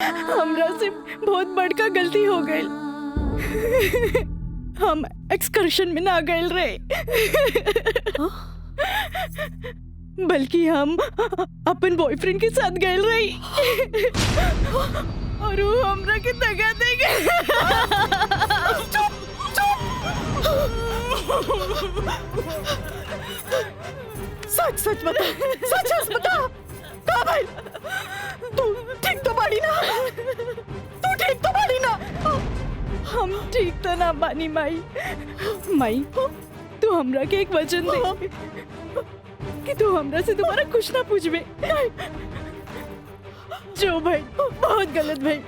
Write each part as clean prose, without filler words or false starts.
हमरा से बहुत बड़का गलती हो गई। हम एक्सकर्शन में ना गए रहे, बल्कि हम अपन बॉयफ्रेंड के साथ गए रही और वो हमरा के दगा दे गए। सच सच बता, सच सच बता, कहाँ भाई? तू ठीक तो बाड़ी ना? तू ठीक तो बाड़ी ना? हम ठीक तो ना बानी माई। माई तू हमरा के एक वचन दे कि तू हमरा से दोबारा कुछ ना पूछबे। जो भाई बहुत गलत भाई,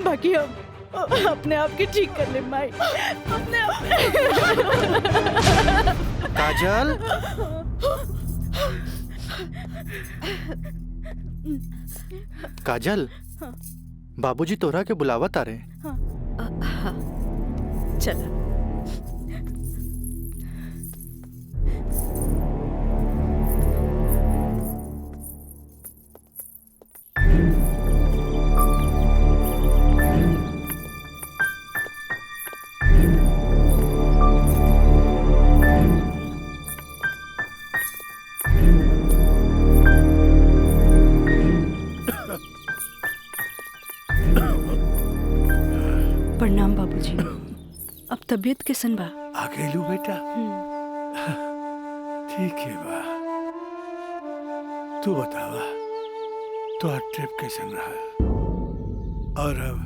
बाकी हम अपने आप के ठीक कर ले माई, अपने आप। काजल, काजल, बाबूजी तोरा के बुलावत आ रहे। चल प्रणाम बाबूजी। अब तबीयत कैसन बा? आ गइलू बेटा? ठीक है बा। तू बतावा तो ट्रिप कैसन रहा और अब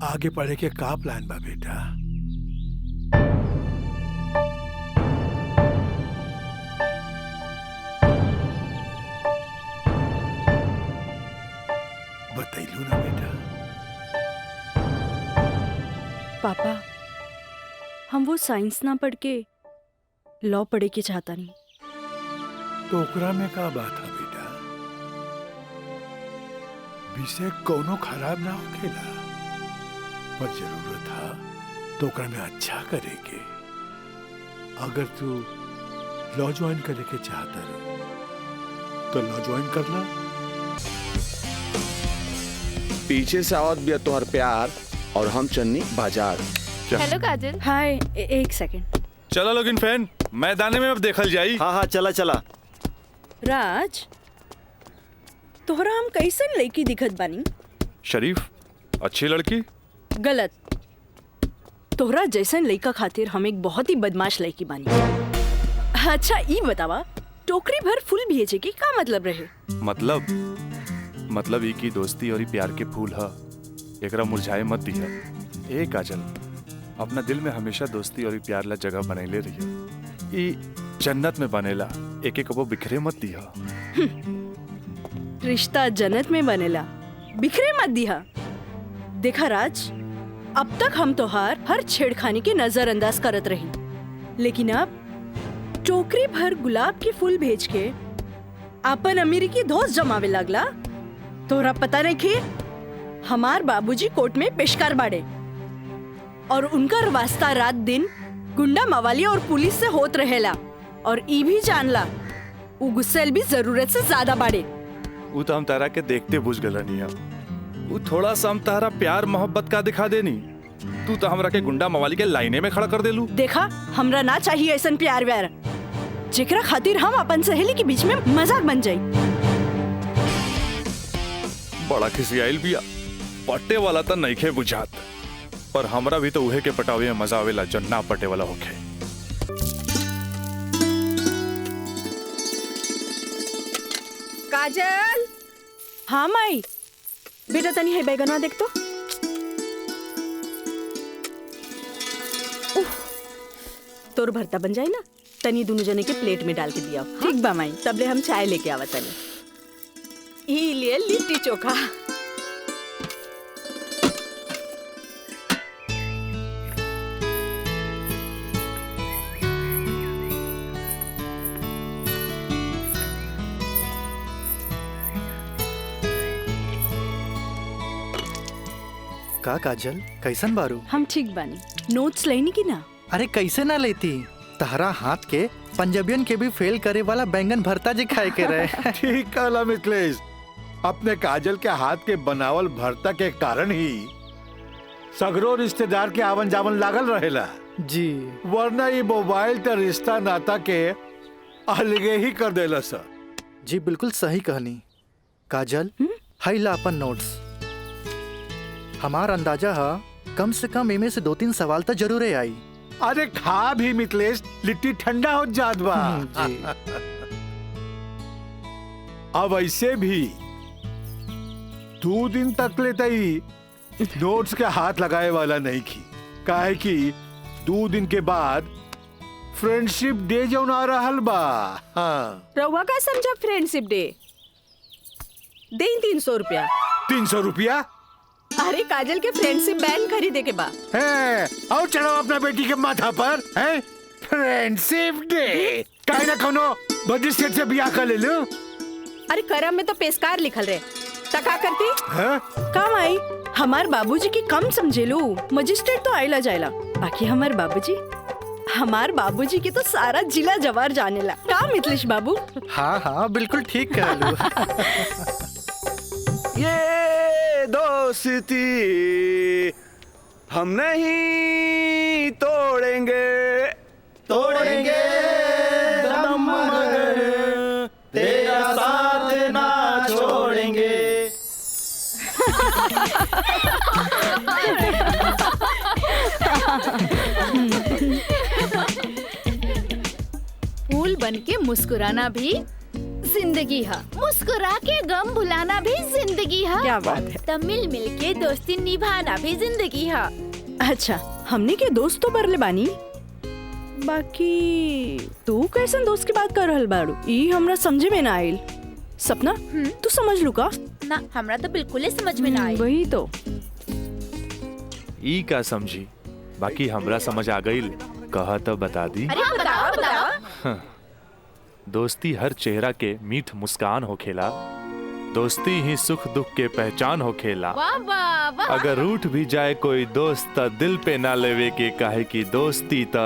आगे पढ़े के का प्लान बा बेटा? बतैलू ना बेटा? पापा हम वो साइंस ना पढ़ के लॉ पढ़े के चाहता नहीं। तो ओकरा में का बात है बेटा? विषय कोनो खराब ना होखेला, पर जरूरत है तो ओकरा में अच्छा करे के। अगर तू लॉ ज्वाइन करे के चाहता रहो तो लॉ ज्वाइन कर ला। पीछे से आवत बिया तोहर प्यार और हम चन्नी बाजार। हेलो काजल। हाय, एक सेकंड। चला लोगिन फैन, मैदाने में अब देखल जाई। हाँ हाँ चला चला। राज, तोहरा हम कैसन लड़की दिखत बानी? शरीफ, अच्छी लड़की। गलत। तोहरा जैसन लड़का खातिर हम एक बहुत ही बदमाश लड़की बानी। अच्छा ई बतावा, टोकरी भर फूल भेजे के का मतलब रहे? मतलब ई की दोस्ती और ई प्यार के फूल ह, एकरा मुरझाए मत दिया। ए काजल, अपना दिल में हमेशा दोस्ती और ई प्यार ला जगह बनैले रहिया। ई जन्नत में बनेला, एक एक वो बिखरे मत दिया। रिश्ता जन्नत में बनेला, बिखरे मत दिया। देखा राज, अब तक हम तोहार हर छेड़खानी के नजरअंदाज करत रही, लेकिन अब टोकरी भर गुलाब के फूल भेज के अपन अमीरी की दोस्त जमावे लगला। तोरा पता नहीं कि हमार बाबूजी कोर्ट में पेशकार बाड़े और उनका वास्ता रात दिन गुंडा मवाली और पुलिस से होत रहेला, और ई भी जानला वो गुस्सेल भी जरूरत से ज्यादा बाड़े। वो तो हम तारा के देखते बुझ गलनिया। वो थोड़ा सा हम तारा प्यार मोहब्बत का दिखा देनी, तू तो हमरा के गुंडा मवाली के लाइने में खड़ा कर देलू। देखा, हमरा ना चाहिए ऐसन प्यार व्यार जेकरा खातिर हम अपन सहेली के बीच में मजाक बन जाई। बड़ा खिसियाइल बिया, पट्टे वाला तो नइखे बुझात, पर हमरा भी तो उहे के पटावे में मजा आवेला जो ना पटे वाला होखे। काजल। हाँ माई, बेटा तनी है बैगनवा देख तो। तोर भरता बन जाए ना, तनी दोनों जने के प्लेट में डाल के दिया। ठीक बा माई, तबले हम चाय लेके आवा तनी। ई लिए लिट्टी चोखा। का काजल, कैसन बारू? हम ठीक बानी। नोट्स लेनी की ना? अरे कैसे ना लेती, तहरा हाथ के पंजाबियन के भी फेल करे वाला बैंगन भरता जे खाए के रहे। ठीक कहला मिथिलेश, अपने काजल के हाथ के बनावल भरता के कारण ही सगरो रिश्तेदार के आवन जावन लागल रहेला। जी वरना ये मोबाइल त रिश्ता नाता के अलगे ही कर देला सर। जी बिल्कुल सही कहनी। काजल हाई ला अपन नोट्स। हमार अंदाजा है कम से कम इमे से 2-3 सवाल तो जरूर आई। अरे खा भी मितलेश, लिट्टी ठंडा हो जात बा। जी अब ऐसे भी 2 दिन तक ले तई नोट्स के हाथ लगाए वाला नहीं की, काहे कि 2 दिन के बाद फ्रेंडशिप डे जौन आ रहल बा। हाँ। रउआ का समझा फ्रेंडशिप डे? दे 300 रुपया। 300 रुपया? अरे काजल के फ्रेंडशिप बैंड खरीदे के बा। है और चढ़ाओ अपना बेटी के माथा पर है फ्रेंडशिप डे। काहे ना कोनो बड़ी सेठ से बियाह कर ले लो। अरे करम में तो पेशकार लिखल रहे, तका करती है? काम आई। हमार बाबूजी की कम समझेलू, मजिस्ट्रेट तो आइला जाइला, बाकी हमार बाबूजी की तो सारा जिला जवार जानेला। का मितलेश बाबू? हाँ हाँ बिल्कुल ठीक कह लो। ये दोस्ती हम नहीं तोड़ेंगे तोड़ेंगे दम मगर तेरा साथ ना छोड़ेंगे। फूल बन के मुस्कुराना भी जिंदगी है, मुस्कुरा के गम भुलाना भी जिंदगी है। क्या बात है। तब मिल मिल के दोस्ती निभाना भी जिंदगी है। अच्छा हमने के दोस्त तो बरले बानी, बाकी तू कैसन दोस्त की बात कर रहल बाड़ू? ई हमरा समझे में ना आइल। सपना तू समझ लू का? ना हमरा तो बिल्कुल ही समझ में ना आई। वही तो। ई का समझी, बाकी हमरा समझ आ गई। कहा तो बता दी। अरे बताओ। दोस्ती हर चेहरा के मीठ मुस्कान होखेला, दोस्ती ही सुख दुख के पहचान होखेला। वाह वाह वाह। अगर रूठ भी जाए कोई दोस्त त दिल पे ना लेवे के, काहे की दोस्ती त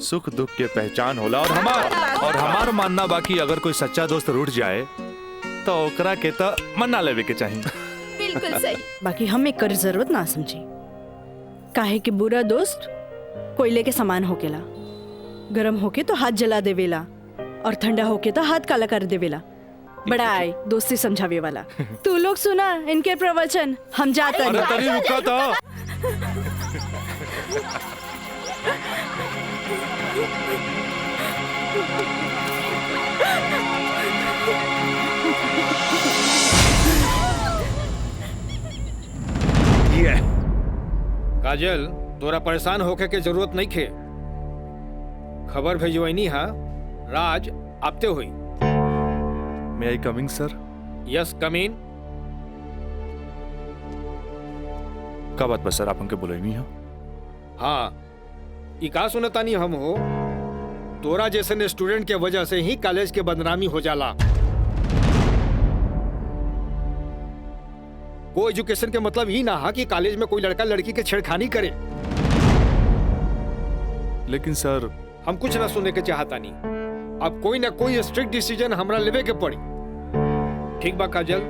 सुख दुख के पहचान होला। और हमार मानना बाकी अगर कोई सच्चा दोस्त रूठ जाए तो ओकरा के त मना लेवे के चाहिए। बिल्कुल सही। बाकी हम एक कर जरूरत ना समझी, काहे कि बुरा दोस्त कोयले के समान होकेला। गरम होके तो हाथ जला देवेला और ठंडा होके तो हाथ काला कर देवेला। बड़ा आए दोस्ती समझावे वाला। तू लोग सुना इनके प्रवचन, हम जाते अरे तनी रुका तो। ये काजल तोरा परेशान होके के जरूरत नहीं खे। खबर भेजवैनी हा, राज आपते हुई। May I coming sir? Yes come in. का बात बस सर, आप हमके बुलाइनी है? हाँ ई का सुनतानी हम हो, तोरा जैसे स्टूडेंट के वजह से ही कॉलेज के बदनामी हो जाला। को एजुकेशन के मतलब ही ना हा कि कॉलेज में कोई लड़का लड़की के छेड़खानी करे। लेकिन सर हम कुछ ना सुनने के चाहता नहीं। अब कोई ना कोई स्ट्रिक्ट डिसीजन हमरा लेवे के पड़ी। ठीक बा काजल,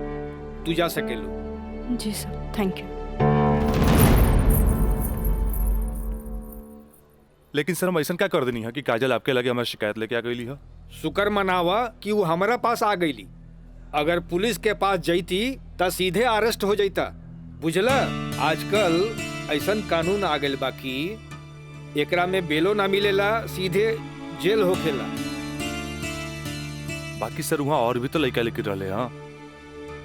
तू जा सकेलू। जी सर, थैंक यू। लेकिन सर हम ऐसा क्या कर देनी है कि काजल आपके लगे हमारी शिकायत लेके आ गई है? शुक्र मनावा कि वो हमारा पास आ गईली। अगर पुलिस के पास जईती त सीधे अरेस्ट हो जाता। बुझला, आजकल ऐसा कानून आ गइल बा कि एकरा में बेलो ना मिलेला, सीधे जेल होखेला। बाकी सर वहाँ और भी तो लड़का लेके रहे। हाँ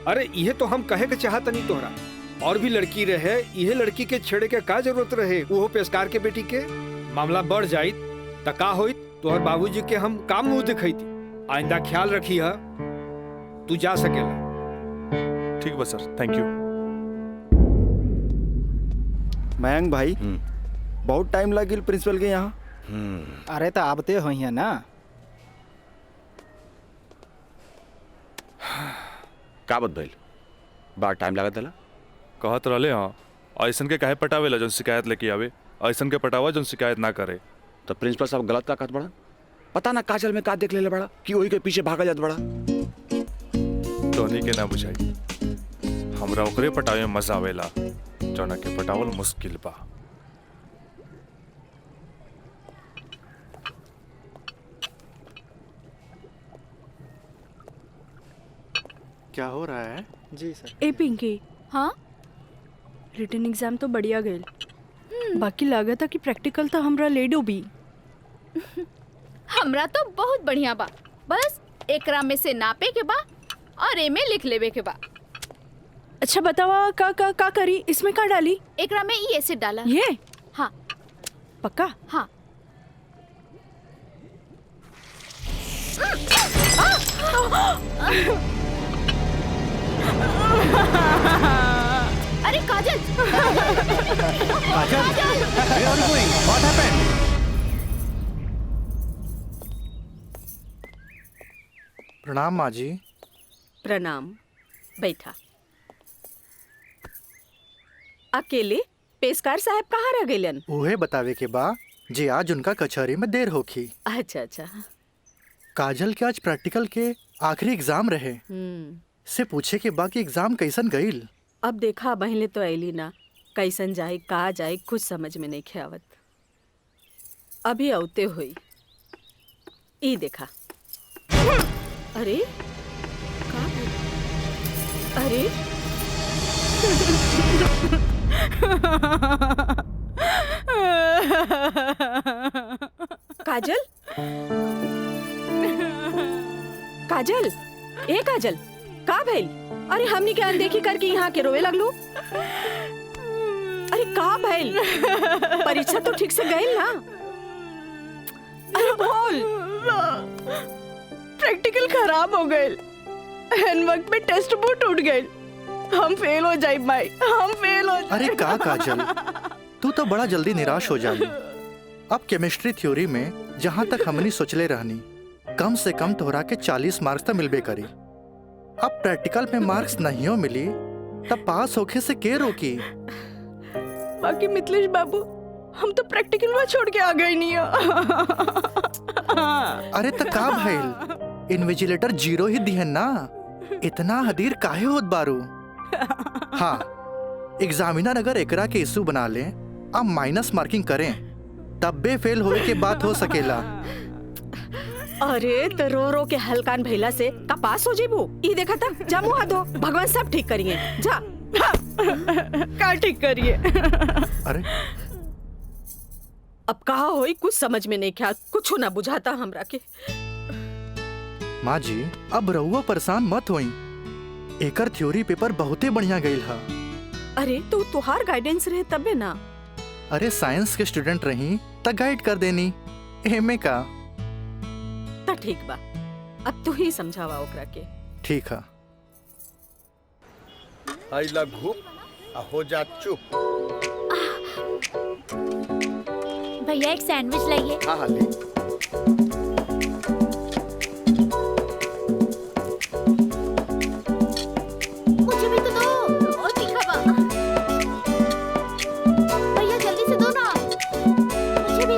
अरे ये तो हम कहे के चाहत नहीं तोहरा, और भी लड़की रहे, यह लड़की के छेड़े के का जरूरत रहे? वो पेशकार के बेटी के मामला बढ़ जाई त का होई? तोहर बाबूजी के हम काम मुंह दिखैती। आइंदा ख्याल रखी है, तू जा सकेला। ठीक बा सर, थैंक यू। मयंक भाई बहुत टाइम लगिल प्रिंसिपल के यहाँ। अरे तो आबते हो यहाँ ना। का बात भइल? बड़ा टाइम लागत दला। कहत रहले हाँ, ऐसन के काहे पटावेला जौन शिकायत लेके आवे, ऐसन के पटावा जौन शिकायत ना करे। तो प्रिंसिपल साहब गलत का कहत बड़ा? पता ना काजल में का देख लेले बड़ा कि वही के पीछे भागा जात बड़ा। तोहनी के ना बुझाई, हमरा ओकरे पटावे में मजा आवेला जौना के पटावल मुश्किल बा। क्या हो रहा है? जी सर। ए पिंकी, हाँ रिटन एग्जाम तो बढ़िया गए, बाकी लागत है कि प्रैक्टिकल तो हमरा ले डूबी। हमरा तो बहुत बढ़िया बा, बस एकरा में से नापे के बा और एमे लिख लेवे के बा। अच्छा बतावा का करी, इसमें का डाली? एकरा में ई एसिड डाला। ये हाँ पक्का? हाँ। अरे काजल, प्रणाम माँ जी। प्रणाम, बैठा। अकेले पेशकार साहब कहाँ रह गइलन? उहे बतावे के बा जे आज उनका कचहरी में देर होखी। अच्छा अच्छा। काजल के आज प्रैक्टिकल के आखिरी एग्जाम रहे, से पूछे के बा कि एग्जाम कैसन गईल। अब देखा बहले तो ऐली ना, कैसन जाए का जाए कुछ समझ में नहीं ख्यावत। अभी औते हुई ई देखा। अरे का? अरे काजल, काजल, ए काजल, का भइल? अरे हमनी के अनदेखी करके यहाँ के रोवे लगलू। अरे का भइल? परीक्षा तो ठीक से गई ना? अरे बोल। प्रैक्टिकल खराब हो गए, एन वक्त में टेस्ट बुक टूट गए, हम फेल हो जाए माई, हम फेल हो जाए। अरे का काजल, तू तो बड़ा जल्दी निराश हो जाई। अब केमिस्ट्री थ्योरी में जहाँ तक हमनी सोचले रहनी, कम से कम तोहरा के 40 मार्क्स तो मिलबे करी। अब प्रैक्टिकल में मार्क्स नहीं मिली तब पास होके से के रोकी? बाकी मिथिलेश बाबू, हम तो प्रैक्टिकल में छोड़ के आ गए नहीं। अरे त का भइल, इन्विजिलेटर 0 ही दिहन ना, इतना हदीर काहे होत बारू? हाँ, एग्जामिनर अगर एकरा के इशू बना ले, अब माइनस मार्किंग करें, तब बे फेल होए के बात हो सकेला। अरे तो रो रो के हलकान भैला से का पास हो जेबू? ई देखा था, जा मुँह धो, भगवान सब ठीक करिए। जा। का ठीक करिए? अरे अब कहा होई कुछ समझ में नहीं ख्याल, कुछ ना बुझाता हमरा के। माँ जी, अब रहुआ परेशान मत होई, एकर थ्योरी पेपर बहुते बढ़िया गईल हा। अरे तो तुहार गाइडेंस रहे तबे ना। अरे साइंस के स्टूडेंट रही त गाइड कर देनी, एमे का। ता ठीक बा, अब तू ही समझावा ओकरा के। ठीक है। आइला घूप आ हो जा चुप। भैया एक सैंडविच लाइए। हाँ हाँ ले। मुझे भी तो दो, और तीखा बा। भैया जल्दी से दो ना, मुझे भी।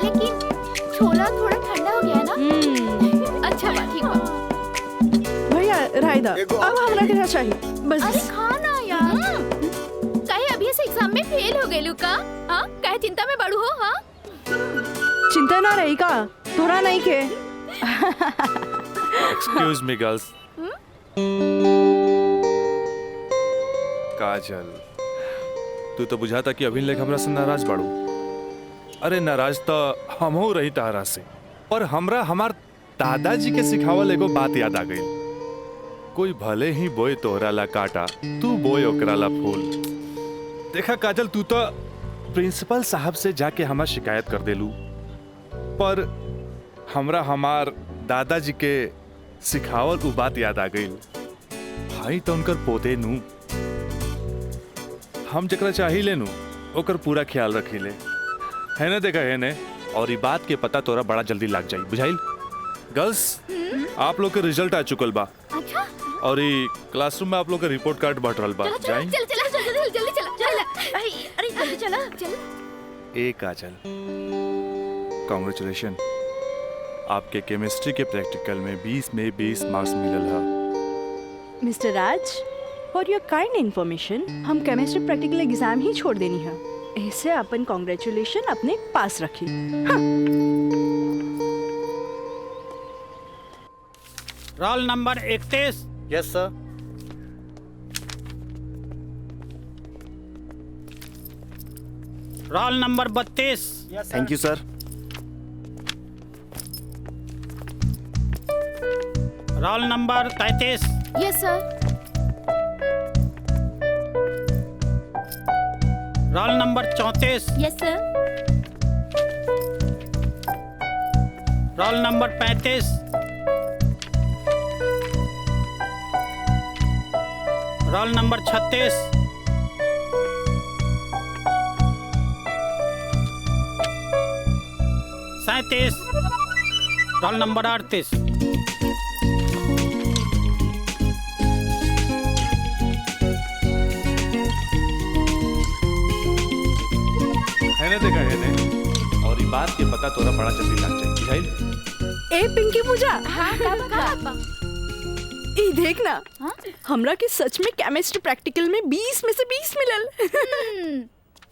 लेकिन छोला थोड़ा ठंडा हो गया ना? अच्छा बा, ठीक बा। भैया रायदा, एगो अब और हमरा के चाहिए बस। अरे खाना यार। कहे अभी से एग्जाम में फेल हो गए लुका? हाँ, कहे चिंता में बड़ू हो? हाँ, चिंता ना रही का, तोरा नहीं के। Excuse me girls. काजल, तू तो बुझाता कि अभी लेक हमरा से नाराज बाड़ू। अरे नाराज तो हमहू रही तारा से, पर हमरा हमार दादाजी के सिखावल एगो बात याद आ गई। कोई भले ही बोए तोहरा ला काटा, तू बोए ओकरा ला फूल। देखा काजल, तू तो प्रिंसिपल साहब से जाके हमार शिकायत कर देलू, पर हमरा हमार दादाजी के सिखावल उ बात याद आ गई। भाई तो उनकर पोते नू, हम जकरा चाही लेनू ओकर पूरा ख्याल रखी ले, है ना? देखा है ने, और ये बात के पता तोरा बड़ा जल्दी लग जाई, बुझाइल? गर्ल्स, आप लोग के रिजल्ट आ चुकल बा। अच्छा। और ये क्लासरूम में आप लोग का रिपोर्ट कार्ड बांट रहल बा। जाई? चल चला जल्दी चला। अरे जल्दी चला चल। ए काजल, कांग्रेचुलेशन, आपके केमिस्ट्री के प्रैक्टिकल में 20 में 20 मार्क्स मिलल है। Mister Raj, for your kind information, हम केमिस्ट्री प्रैक्टिकल एग्जाम ही छोड़ देनी है। ऐसे अपन कॉन्ग्रेचुलेशन अपने पास रखी। हाँ। Roll number 31। Yes sir. Roll number 32। Thank you sir. Roll number 33। Yes sir. Roll number 34। Yes sir. Roll number 35। Roll number 36। सैंतीस। Roll number 38। है देखा है और ये बात के पता तोरा बड़ा जल्दी लग जाए बुझाइल। ए पिंकी पूजा, हाँ का ई देख ना, हाँ? हमरा के सच में केमिस्ट्री प्रैक्टिकल में 20 में से 20 मिलल।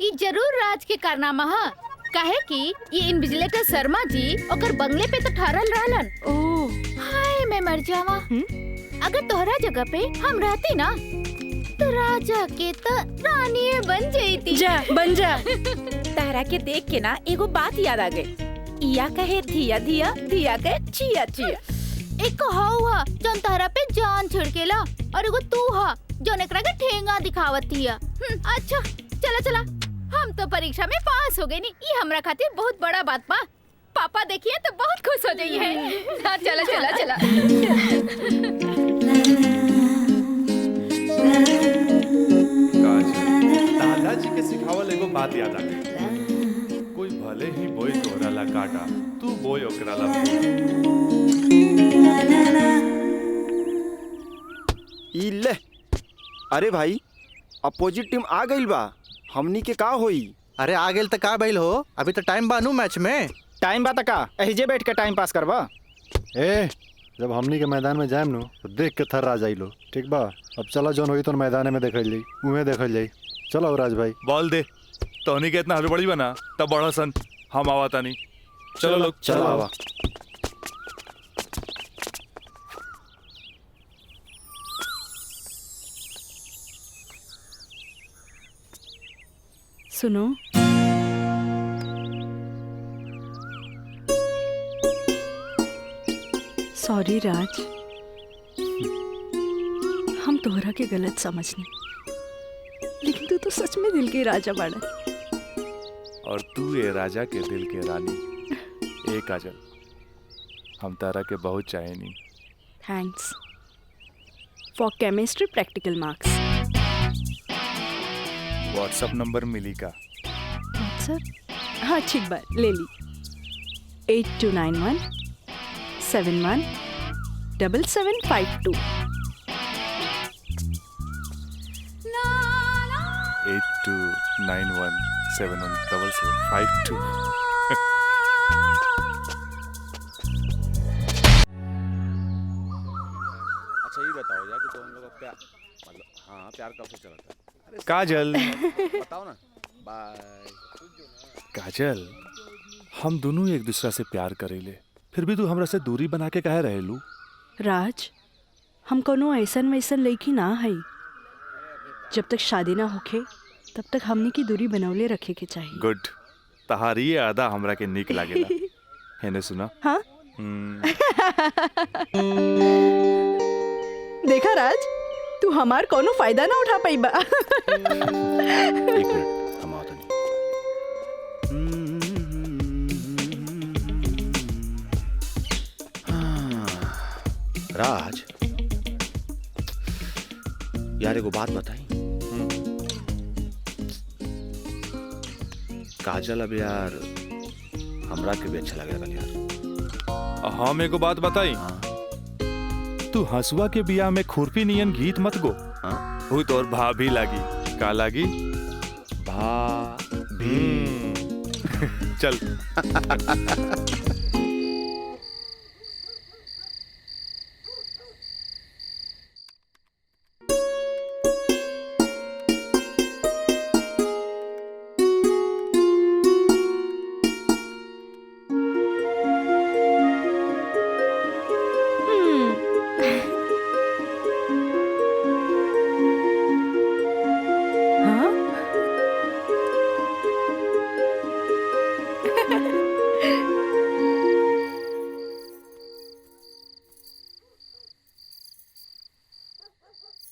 ई जरूर राज के कारनामा है। काहे कि ये इन्विजिलेटर शर्मा जी ओकर बंगले पे तो ठहरल रहलन। ओह, हाय मैं मर जावा। अगर तोहरा जगह पे हम रहती ना तो राजा के तो रानी बन जाती। जा बन जा। तारा के देख के ना एगो बात याद आ गई। इया कहे धिया धिया, धिया कहे चिया चिया। एक हुआ जौन तहरा पे जान छिड़केला और एगो तू हा जौन एकरा के ठेंगा दिखावत थिया। अच्छा चला चला, हम तो परीक्षा में पास हो गए नी। ये हमरा खातिर बहुत बड़ा बात बा। पापा देखिए तो बहुत खुश हो जाइए हैं। हाँ चला चला चला। दादाजी के सिखावल एगो बात याद आ गई। कोई भले ही बोई तोहरा ला काटा, तू बोई ओकरा ला ई ले। अरे भाई, अपोजिट टीम आ गई बा, हमनी के का होई? अरे आ गेल त का भइल हो? अभी तो टाइम बानू मैच में। टाइम बा त का एहिजे बैठ के टाइम पास करबा? ए, जब हमनी के मैदान में जाएम नु तो देख के थर्रा जाइलो, ठीक बा? अब चलो जौन होई तो मैदान में देखल जाई, उहे देखल जाई। चलो राज भाई, बॉल दे। तोहनी के इतना हड़बड़ी बना तब बड़ा सन हम आवाता नहीं। चलो लोग चलो आवा। सुनो, सॉरी राज, हम तोहरा के गलत समझनी, लेकिन तू तो सच में दिल के राजा बाड़ा। और तू ये राजा के दिल के रानी। ए काजल, हम तारा के बहुत चाहेनी। Thanks for chemistry practical marks. WhatsApp number मिली का? व्हाट्सएप? हाँ ठीक बा, ले ली। 8291 71 7752। 8291 717752। अच्छा ये बताओ यार कि तो हम लोग का प्यार मतलब हाँ प्यार कब से चला था? काजल बताओ ना। बाय। काजल, हम दोनों एक दूसरा से प्यार करेले, फिर भी तू हमरा से दूरी बना के काहे रहेलू? राज, हम कोनो ऐसन वैसन लड़की ना है। जब तक शादी ना होखे तब तक हमने की दूरी बनौले रखे के चाहिए। गुड, तहारी ये आदा हमरा के निक लागेला। हेने सुना? हाँ? देखा राज, तू हमार कोनो फायदा ना उठा पाई बा। एक मिनट, हम आओ नहीं। राज यार एगो बात बताई। काजल अब यार हमरा के भी अच्छा लगे यार। हम एगो बात बताई। तू हंसुआ के बिया में खुरपी नियन गीत मत गो। वो तोर भाभी लागी। का लागी? भाभी। चल।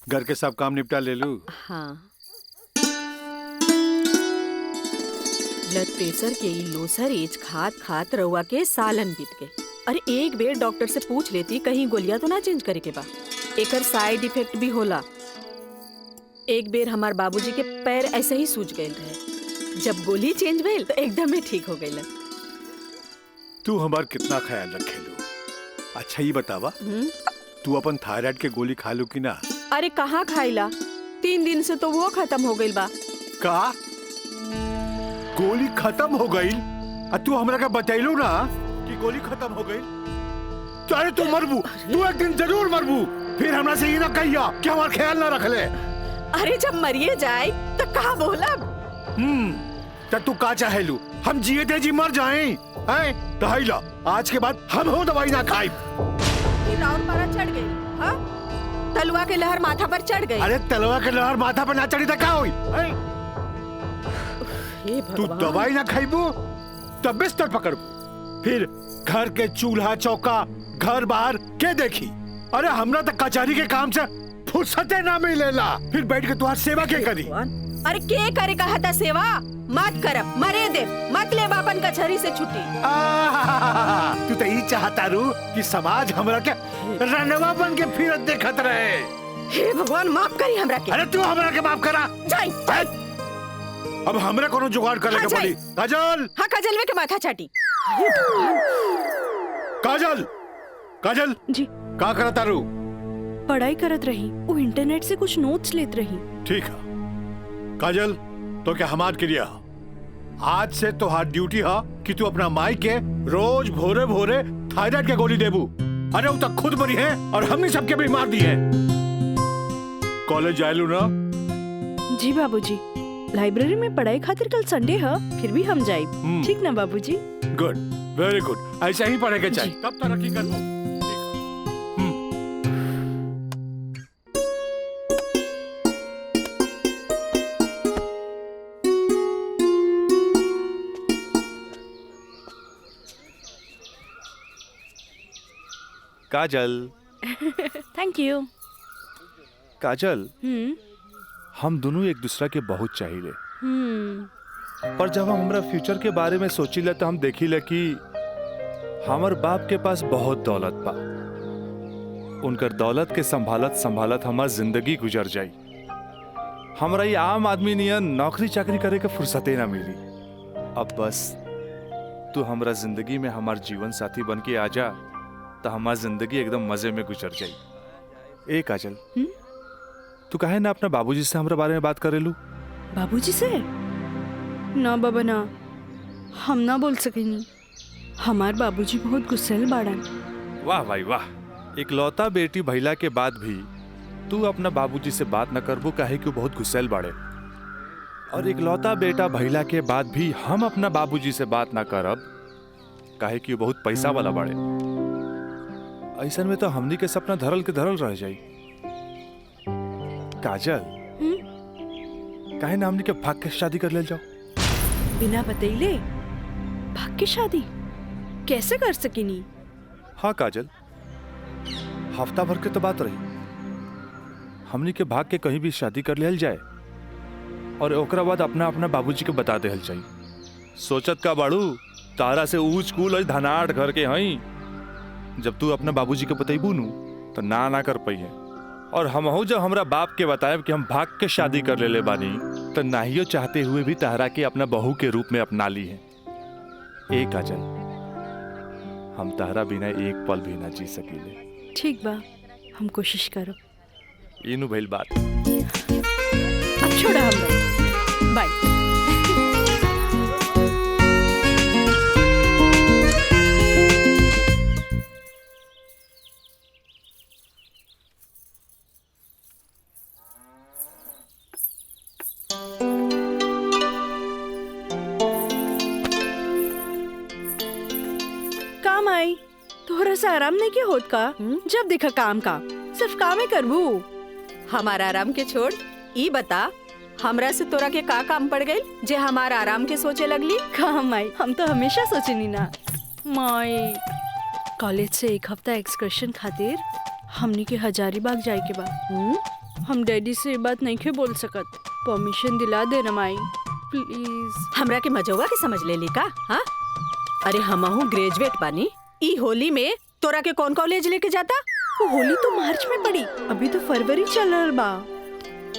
घर के सब काम निपटा ले लू। हाँ ब्लड प्रेशर के ई लोसर एज खात खात रउआ के सालन बीत गए। अरे एक बेर डॉक्टर से पूछ लेती कहीं गोलियां तो ना चेंज करे के बा। एकर साइड इफेक्ट भी होला। एक बेर हमार बाबूजी के पैर ऐसे ही सूज गए रहे, जब गोली चेंज भेल तो एकदम ही ठीक हो गए। तू हमार कितना ख्याल रखेलू। अच्छा ये बतावा, तू अपन थायराइड के गोली खा लू कि ना? अरे कहाँ खाइला, 3 दिन से तो वो खत्म हो गई बा। का गोली खत्म हो गई? तू हमरा का बतैलू ना कि गोली खत्म हो गई। तो अरे तू मरबू, तू एक दिन जरूर मरबू। फिर हमरा से ये ना कहिया कि हमार ख्याल ना रख ले। अरे जब मरिए जाए तो कहा बोला। तब तू का चाहेलू, हम जिए थे जी मर जाएं? हैं? दहाइला आज के बाद हम हो दवाई ना खाई। राउंड मारा चढ़ गई। हाँ? तलवा के लहर माथा पर चढ़ गई। अरे तलवा के लहर माथा पर ना चढ़ी तो क्या हुई? तू दवाई ना खाइबू तब बिस्तर पकड़बू। फिर घर के चूल्हा चौका घर बाहर के देखी? अरे हमरा तो कचहरी के काम से फुर्सते ना मिलेला। फिर बैठ के तुम्हारी सेवा के करी? अरे के करे कहा था सेवा? मत करब, मरे दे, मत ले बापन कचहरी से छुट्टी। तू तो यही चाहता रू कि समाज हमरा के रनवा बन के फिरत देखत रहे। हे भगवान माफ करी हमरा के। अरे तू हमरा के माफ करा। जाई। अब हमरा कोनो जुगाड़ करे के पड़ी। काजल। हाँ काजलवे के माथा चाटी। काजल, काजल जी का करता रू? पढ़ाई करत रही, वो इंटरनेट से कुछ नोट्स लेत रही। ठीक है काजल, तो क्या हमार क्रिया आज से तो हाथ ड्यूटी है कि तू अपना माई के रोज भोरे भोरे थायराइड के गोली देबू। अरे वो तक खुद मरी है और हमने सबके भी मार दी है। कॉलेज जायलू ना? जी बाबूजी, लाइब्रेरी में पढ़ाई खातिर कल संडे है, फिर भी हम जाए। ठीक ना बाबूजी? Good, very good. ऐसा ही पढ़े के चाहिए, तब तरक्की करबो। काजल। Thank you. काजल, हम दोनों एक दूसरा के बहुत चाहिए, पर जब हम हमरा फ्यूचर के बारे में सोचिले तो हम देखिले कि हमार बाप के पास बहुत दौलत बा। उनकर दौलत के संभालत संभालत हमार जिंदगी गुजर जाई। हमरा ये आम आदमी नियन नौकरी चाकरी करे के फुर्सते ना मिली। अब बस तू हमरा जिंदगी में हमार जीवन साथी बन के आ जा तो हमार जिंदगी एकदम मजे में गुजर जाई। ए काजल, तू काहे ना अपना बाबूजी से हमरा बारे में बात करेलू? बाबूजी से? ना बाबा ना, हम ना बोल सकेनी। हमार बाबूजी बहुत गुस्सेल बाड़न। वाह भाई वाह, इकलौता बेटी भैला के बाद भी तू अपना बाबूजी से बात न करबू काहे कि बहुत गुस्सेल बाड़े। और इकलौता बेटा भैला के बाद भी हम अपना बाबूजी से बात ना करब काहे कि बहुत पैसा वाला बाड़े। ऐसन में तो हमनी के सपना धरल के धरल रह जाई। काजल, काहे ना हमनी के भाग के शादी कर ले जाओ? बिना बतैले भाग के शादी कैसे कर सकेनी? हाँ काजल, हफ्ता भर के तो बात रही। हमनी के भाग के कहीं भी शादी कर लेल जाए और ओकरा बाद अपना अपना बाबूजी के बता देहल जाई। सोचत का बाड़ू, तारा से ऊंच कूल और धनाट घर के हई। जब तू अपना बाबूजी के बतैबू नु तो ना कर पाई है। और हम जब हमरा बाप के बताएब कि हम भाग के शादी कर ले बानी तो नाहियो चाहते हुए भी तारा के अपना बहू के रूप में अपना ली है। ए काजल, हम तारा बिना एक पल भी ना जी सकीले। ठीक बा, हम कोशिश करो। इनु भइल बात। अब छोड़ा हम बाय। काम आई थोड़ा सा आराम नहीं किया होत का? जब देखा काम का सिर्फ काम ही करबू। हमारा आराम के छोड़, ई बता हमरा से तोरा के का काम पड़ गई जे हमारा आराम के सोचे लगली? काम आई, हम तो हमेशा सोचनी ना। माई कॉलेज से 1 हफ्ता एक्सकर्शन खातिर हमनी के हजारीबाग जाए के बाद हम डैडी से ये बात नहीं के बोल सकत। परमिशन दिला दे ना माई प्लीज। हमरा के मजौवा के समझ ले ली का? हाँ, अरे हमहू ग्रेजुएट बानी। ई होली में तोरा के कौन कॉलेज लेके जाता? होली तो मार्च में पड़ी, अभी तो फरवरी चल रहा बा।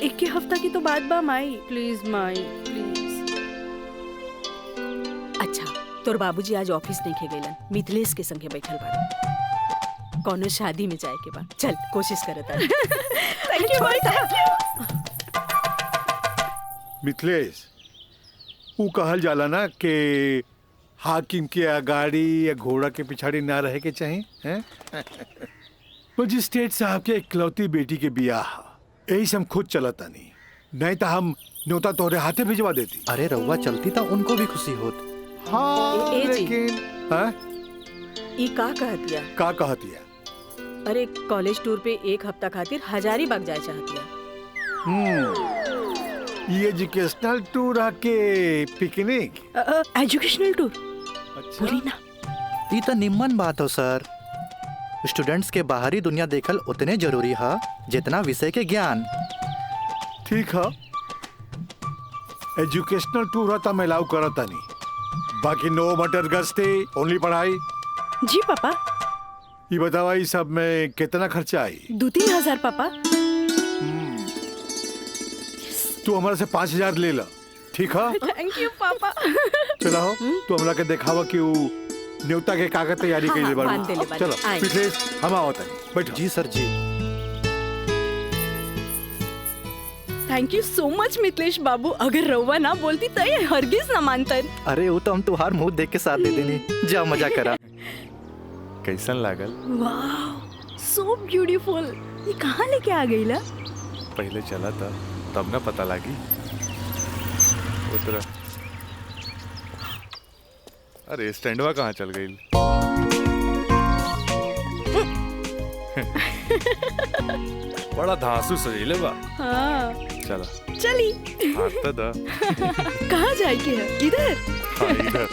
एक के हफ्ता की तो बात बा माई, प्लीज माई प्लीज। अच्छा, तोर बाबूजी आज ऑफिस नहीं खे गइलन, मिथिलेश के संगे बैठल बाड़े। कौनो शादी में जाए के बा, चल कोशिश करत है। थैंक यू माई। मिथिलेश, वो कहल जाला ना कि हाकिम के अगाड़ी या घोड़ा के पिछाड़ी ना रहे के चाहिए हैं? मजिस्ट्रेट साहब के इकलौती बेटी के बियाह, यही से हम खुद चलता नहीं तो हम न्योता तोहरे हाथे भिजवा देती। अरे रउआ चलती तो उनको भी खुशी होत। हाँ, ए जी। लेकिन हाँ? ई का कहतिया? का कहतिया? अरे कॉलेज टूर पे एक हफ्ता खातिर हजारीबाग जाए चाहतिया। ये एजुकेशनल टूर आके पिकनिक? एजुकेशनल टूर अच्छा। बोली ना। ई तो निम्मन बात हो सर। स्टूडेंट्स के बाहरी दुनिया देखल उतने जरूरी है जितना विषय के ज्ञान। ठीक है, एजुकेशनल टूर होता मैं अलाउ करता नहीं, बाकी नो मटर गस्ते ओनली पढ़ाई। जी पापा। ये बतावा ये सब में कितना खर्चा आई? 2-3 हजार पापा। तू हमारे से 5,000 ले ला, ठीक है? थैंक यू पापा। चला हो, तू हमरा के दिखावा कि वो न्योता के कागज तैयारी हाँ, के लिए बांध देले बानी। चलो आए। मिथिलेश, हम आवत है, बैठो। जी सर जी। Thank you so much Mithilesh बाबू। अगर रउआ ना बोलती तो ये हरगिज ना मानतन। अरे वो तो हम तुहार मुंह देख के साथ दे देनी। जा मजा करा। कैसन लागल? वाह, सो ब्यूटीफुल। ये कहाँ लेके आ गई ला? पहले चला था तब ना पता लगी। उतरा। अरे स्टैंडवा कहाँ चल गई? बड़ा धांसू सजीले बा। हाँ चला चली। हाथ तो दा। कहाँ जाए के है? इधर। हाँ, इधर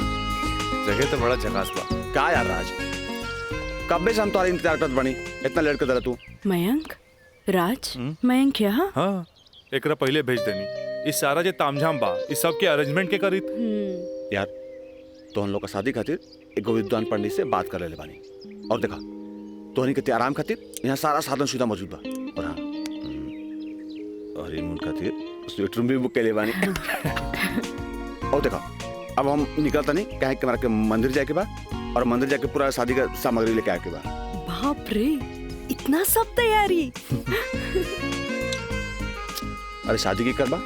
जगह तो बड़ा झकास बा। का यार राज, कब से हम तुम्हारे इंतजार करत बनी, इतना लेट कर दला तू? मयंक, राज, मयंक यहाँ? हाँ, एकरा पहले भेज देनी। इस सारा जे तामझाम बा, इस सब के अरेंजमेंट के करी। यार तो हम लोग का शादी खातिर एक विद्वान पंडित से बात कर ले बानी, और देखा तोहनी के आराम खातिर यहाँ सारा साधन सुविधा मौजूद बा। और हाँ, हनीमून खातिर स्वीट रूम भी बुक कर ले बानी। और देखा अब हम निकलता नहीं, कहे कि हमारा के मंदिर जाए के बा, और मंदिर जाके पूरा शादी का सामग्री लेके आके बा। बाप रे, इतना सब तैयारी। अरे शादी की करबा,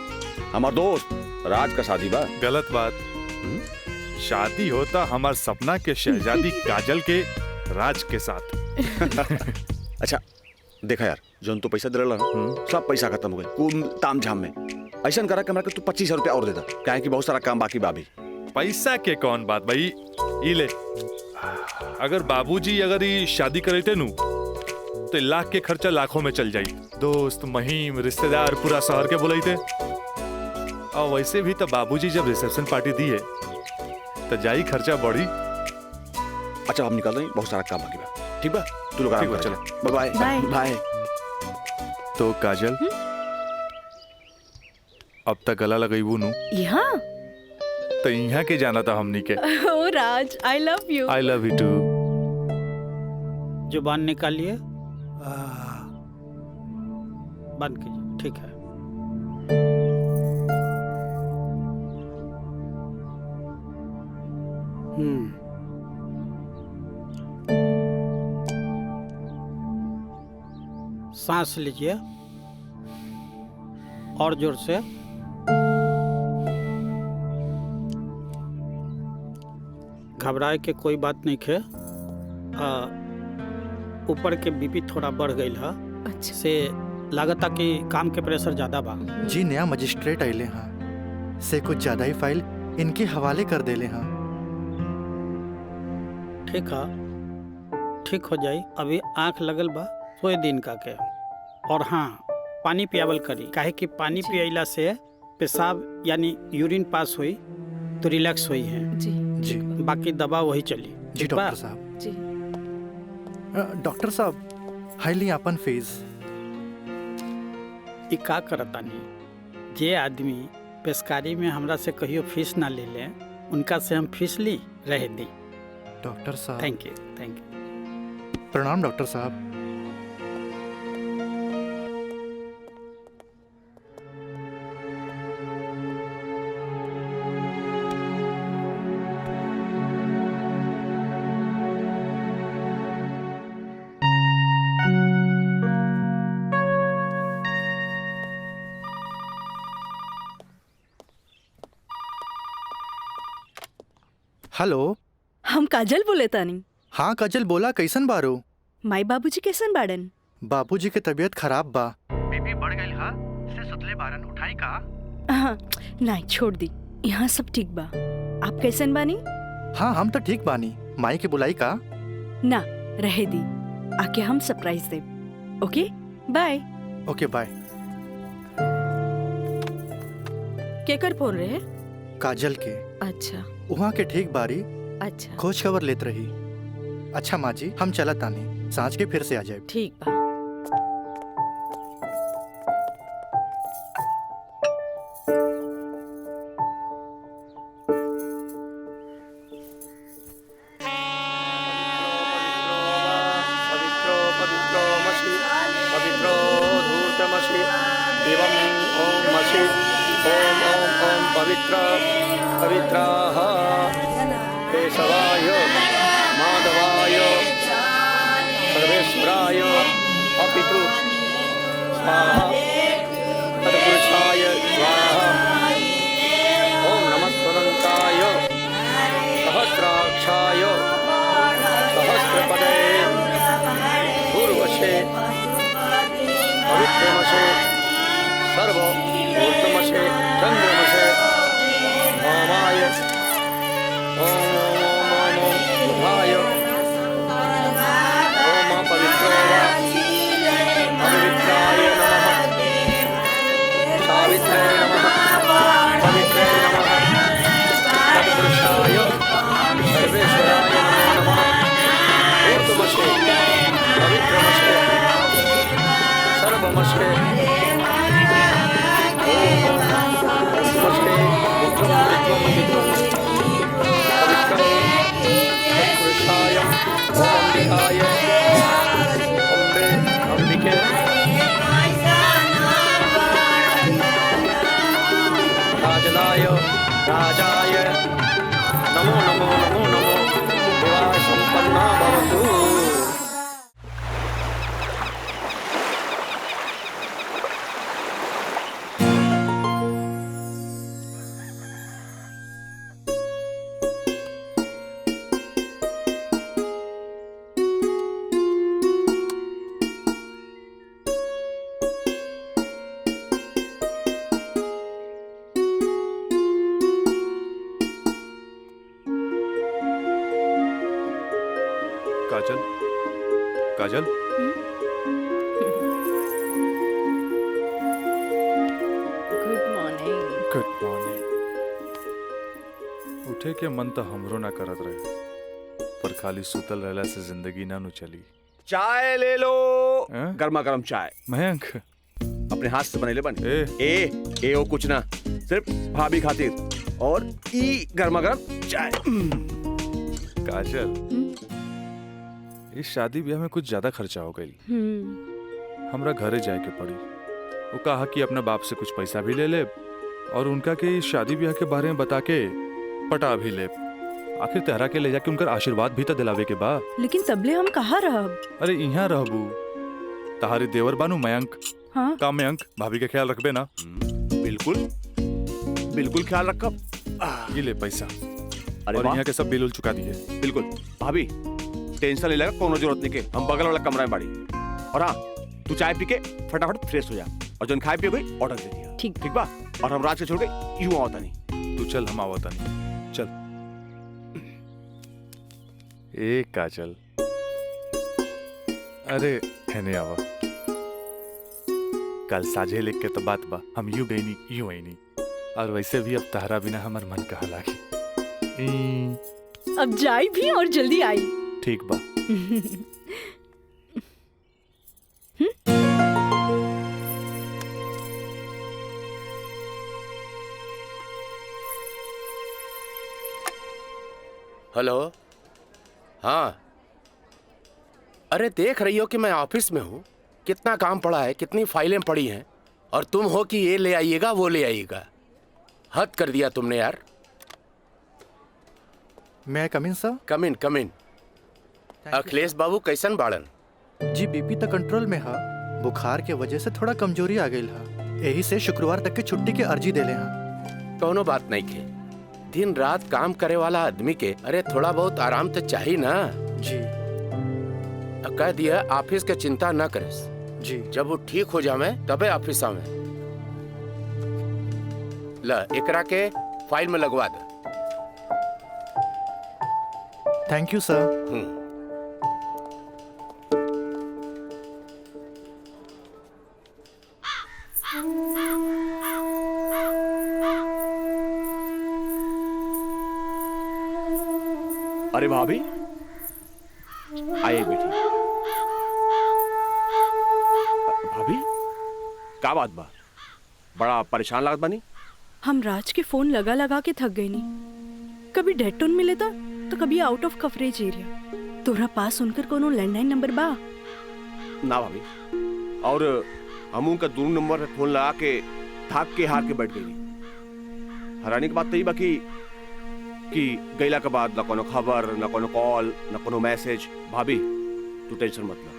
हमार दोस्त राज का शादी बा। गलत बात। शादी होता हमार सपना के शहजादी काजल के राज के साथ। अच्छा देखा यार, जो तो पैसा दिला सब पैसा खत्म हो गए कुल ताम झाम में। ऐसा करा कि हमरा के तू 25,000 रुपया और दे दा, काहे कि बहुत सारा काम बाकी बाबी। पैसा के कौन बात भाई, ई ले। अगर बाबूजी अगर ये शादी करे थे नु तो लाख के खर्चा लाखों में चल जाई। दोस्त महिम रिश्तेदार पूरा शहर के बुलाई थे। और वैसे भी तो बाबूजी जब रिसेप्शन पार्टी दी है तो जाई खर्चा बढ़ी। अच्छा हम निकल रहे हैं, बहुत सारा काम बाकी बा। ठीक बा, तू लोग आराम कर। चलो बाय बाय बाय। तो काजल अब तक गला लगईबू नु यहाँ तो यहाँ के जाना था हमनी के। ओ Raj, I love you. I love you too. जुबान निकालिए, बंद कीजिए। ठीक है। सांस लीजिए और जोर से। घबराए के कोई बात नहीं है। ऊपर के बीपी थोड़ा बढ़ गई है। अच्छा। से लागता कि काम के प्रेशर ज्यादा बा। जी नया मजिस्ट्रेट आइले हाँ, से कुछ ज्यादा ही फाइल इनके हवाले कर देले हाँ। ठीक है, ठीक हो जाई। अभी आंख लगल बा, सोए दिन का के। और हाँ, पानी पियावल करी, काहे कि पानी पियला से पेशाब यानी यूरिन पास हुई तो रिलैक्स हुई है। जी जी बाकी दवा वही चली। जी डॉक्टर साहब। जी डॉक्टर साहब, हाईली अपन फीस। ई का करतानी, जे आदमी पेशकारी में हमरा से कहियो फीस ना ले ले, उनका से हम फीस ली रह दी। डॉक्टर साहब। Thank you. प्रणाम डॉक्टर साहब। हेलो, हम काजल बोले तानी। हाँ काजल बोला, कैसन बारू? माई बाबूजी कैसन बाड़न? बाबूजी के तबीयत खराब बा। बीपी बढ़ गई हा, से सुतले बारन, उठाई का? हाँ, नहीं छोड़ दी, यहाँ सब ठीक बा। आप कैसन बानी? हाँ हम तो ठीक बानी। माई के बुलाई का? ना, रहे दी, आके हम सरप्राइज दे। Okay bye. Okay bye. केकर फोन रहे? काजल के। अच्छा वहाँ के ठीक बारी। अच्छा खोज खबर लेत रही। अच्छा माँ जी, हम चलत तानी, सांझ के फिर से आ जाए। ठीक बा। पवित्राः केशवाय माधवाय सर्वेश्वराय अपितु स्वाहा तत्पुरुषाय स्वाहा। ओम नमः स्वदन्ताय सहस्राक्षाय सहस्रपदे पूर्वशे पवित्रमशे सर्वोत्तमशे चन्द्रमशे वामाय ओम ओम ओम ओम बुधाय ओम पवित्रो वा पवित्राय नमः सावित्रे नमः पवित्रे नमः तत्पुरुषाय सर्वेश्वराय नमो नमः ऊर्ध्वमशे पवित्रमशे सर्वमशे राजदाय राजाय नमो नमो नमो नमो देवाय संपन्ना भवतु। काजल, काजल, गुड मॉर्निंग। Good morning. उठे के मन तो हमरो ना करत रहे, पर खाली सुतल रहला से जिंदगी ना नु चली। चाय ले लो। गर्मा गर्म चाय। मयंक अपने हाथ से बनेले बन। ए ओ कुछ ना, सिर्फ भाभी खातिर। और ई गर्मा गर्म चाय। काजल, इस शादी ब्याह में कुछ ज्यादा खर्चा हो गई। हमरा घरे जाए के पड़ी। वो कहा कि अपना बाप से कुछ पैसा भी ले ले और उनका के इस शादी ब्याह के बारे में बता के पटा भी ले। आखिर तेहरा के ले जाके उनका आशीर्वाद भी तो दिलावे के बा। लेकिन तबले हम कहाँ रहब? अरे यहाँ रहबू, तहारी देवर बानू मयंक। हाँ? का मयंक, भाभी का ख्याल रखबे ना? बिल्कुल बिल्कुल ख्याल रखब। ये ले पैसा। अरे और वाह। यहाँ के सब बिल उल चुका दिए। बिल्कुल भाभी, टेंशन नहीं लगा, कोनो जरूरत नहीं के। हम बगल वाला कमरा में बाड़ी। और हाँ, तू चाय पी के फटाफट फ्रेश हो जा और जो खाए पिए गई ऑर्डर दे दिया। ठीक ठीक बा। और हम रात के छोड़ के यूं आवता नहीं। तू चल, हम आवता नहीं। चल। ए काजल, अरे हैने आवा। कल साझे लिख के तो बात बा, हम यूं गई नहीं यूं आई नहीं। और वैसे भी अब तहरा बिना हमार मन कहा लागी। अब जाई भी और जल्दी आई। ठीक बा। हेलो। हाँ, अरे देख रही हो कि मैं ऑफिस में हूँ, कितना काम पड़ा है, कितनी फाइलें पड़ी हैं, और तुम हो कि ये ले आइएगा वो ले आइएगा। हद कर दिया तुमने यार। मैं कम इन सर? कम इन। अखिलेश बाबू कैसन बाड़न? जी बीपी तो कंट्रोल में हा, बुखार के वजह से थोड़ा कमजोरी आ गई हा, यही से शुक्रवार तक की छुट्टी की अर्जी देले हा। कोनो बात नहीं खे, दिन रात काम करे वाला आदमी के अरे थोड़ा बहुत आराम तो चाहिए ना। जी कह दिया ऑफिस के चिंता न करे जी, जब वो ठीक हो जावे तबे ऑफिस आवे। ला एकरा के फाइल में लगवा दे। थैंक यू सर। अरे भाभी आइए बेटी। भाभी क्या बात बा, बड़ा परेशान लागत बानी? हम राज के फोन लगा लगा के थक गई नी। कभी डेड टोन मिले था तो कभी आउट ऑफ कवरेज एरिया। तोरा पास उनकर कोनो लैंडलाइन नंबर बा? ना भाभी, और हम उनका दूर नंबर फोन लगा के थक के हार के बैठ गई। हैरानी की बात तो ये बाकी कि गईला के बाद ना कोनो खबर, ना कोनो कॉल, ना कोनो मैसेज। भाभी तू टेंशन मत ले,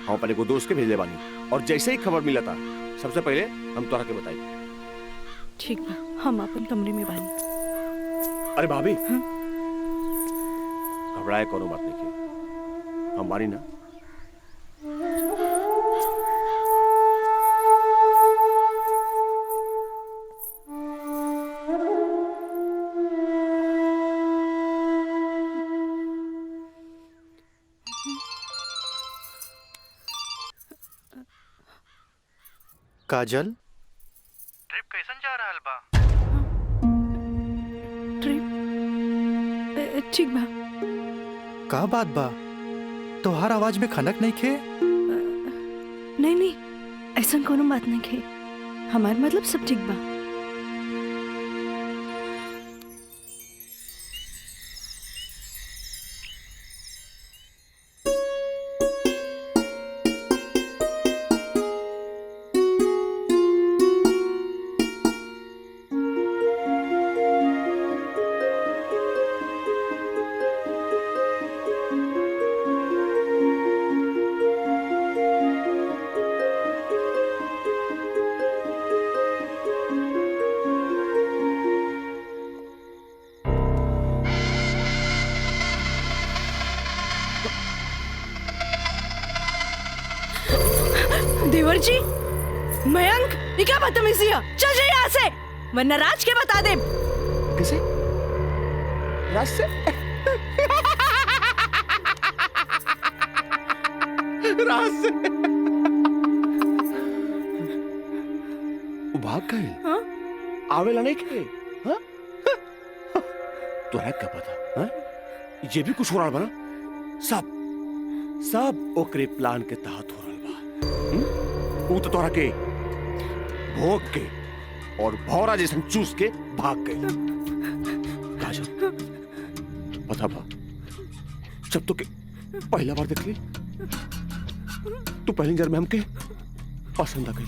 हम अपने को दोस्त के भेजले बानी, और जैसे ही खबर मिला था सबसे पहले हम तोरा के बताई। ठीक बा, हम अपन कमरे में बानी। अरे भाभी घबराए कोनो बात नहीं की, हमारी ना। काजल, ट्रिप कैसन जा रहल बा? ट्रिप ठीक बा। का बात बा, तोहार आवाज में खनक नहीं खे? नहीं, ऐसा कोनो बात नहीं खे। हमार मतलब सब ठीक बा। देवर जी, मयंक, ये क्या बदतमीजी है? चल जाइए यहाँ से, वरना राज के बता दे। किसे? राज से? राज से? वो भाग गए? हाँ? आवेला नहीं खे? हाँ? तो है क्या पता? हाँ? ये भी कुछ हो रहा बना? सब ओकरे प्लान के तहत हो रहा बा। वो तो तोरा के भोग के और भौरा जैसन चूस के भाग गए। काजल, पता बा, जब तो के पहला बार देख ली तो पहली नजर में हमके पसंद आ गई।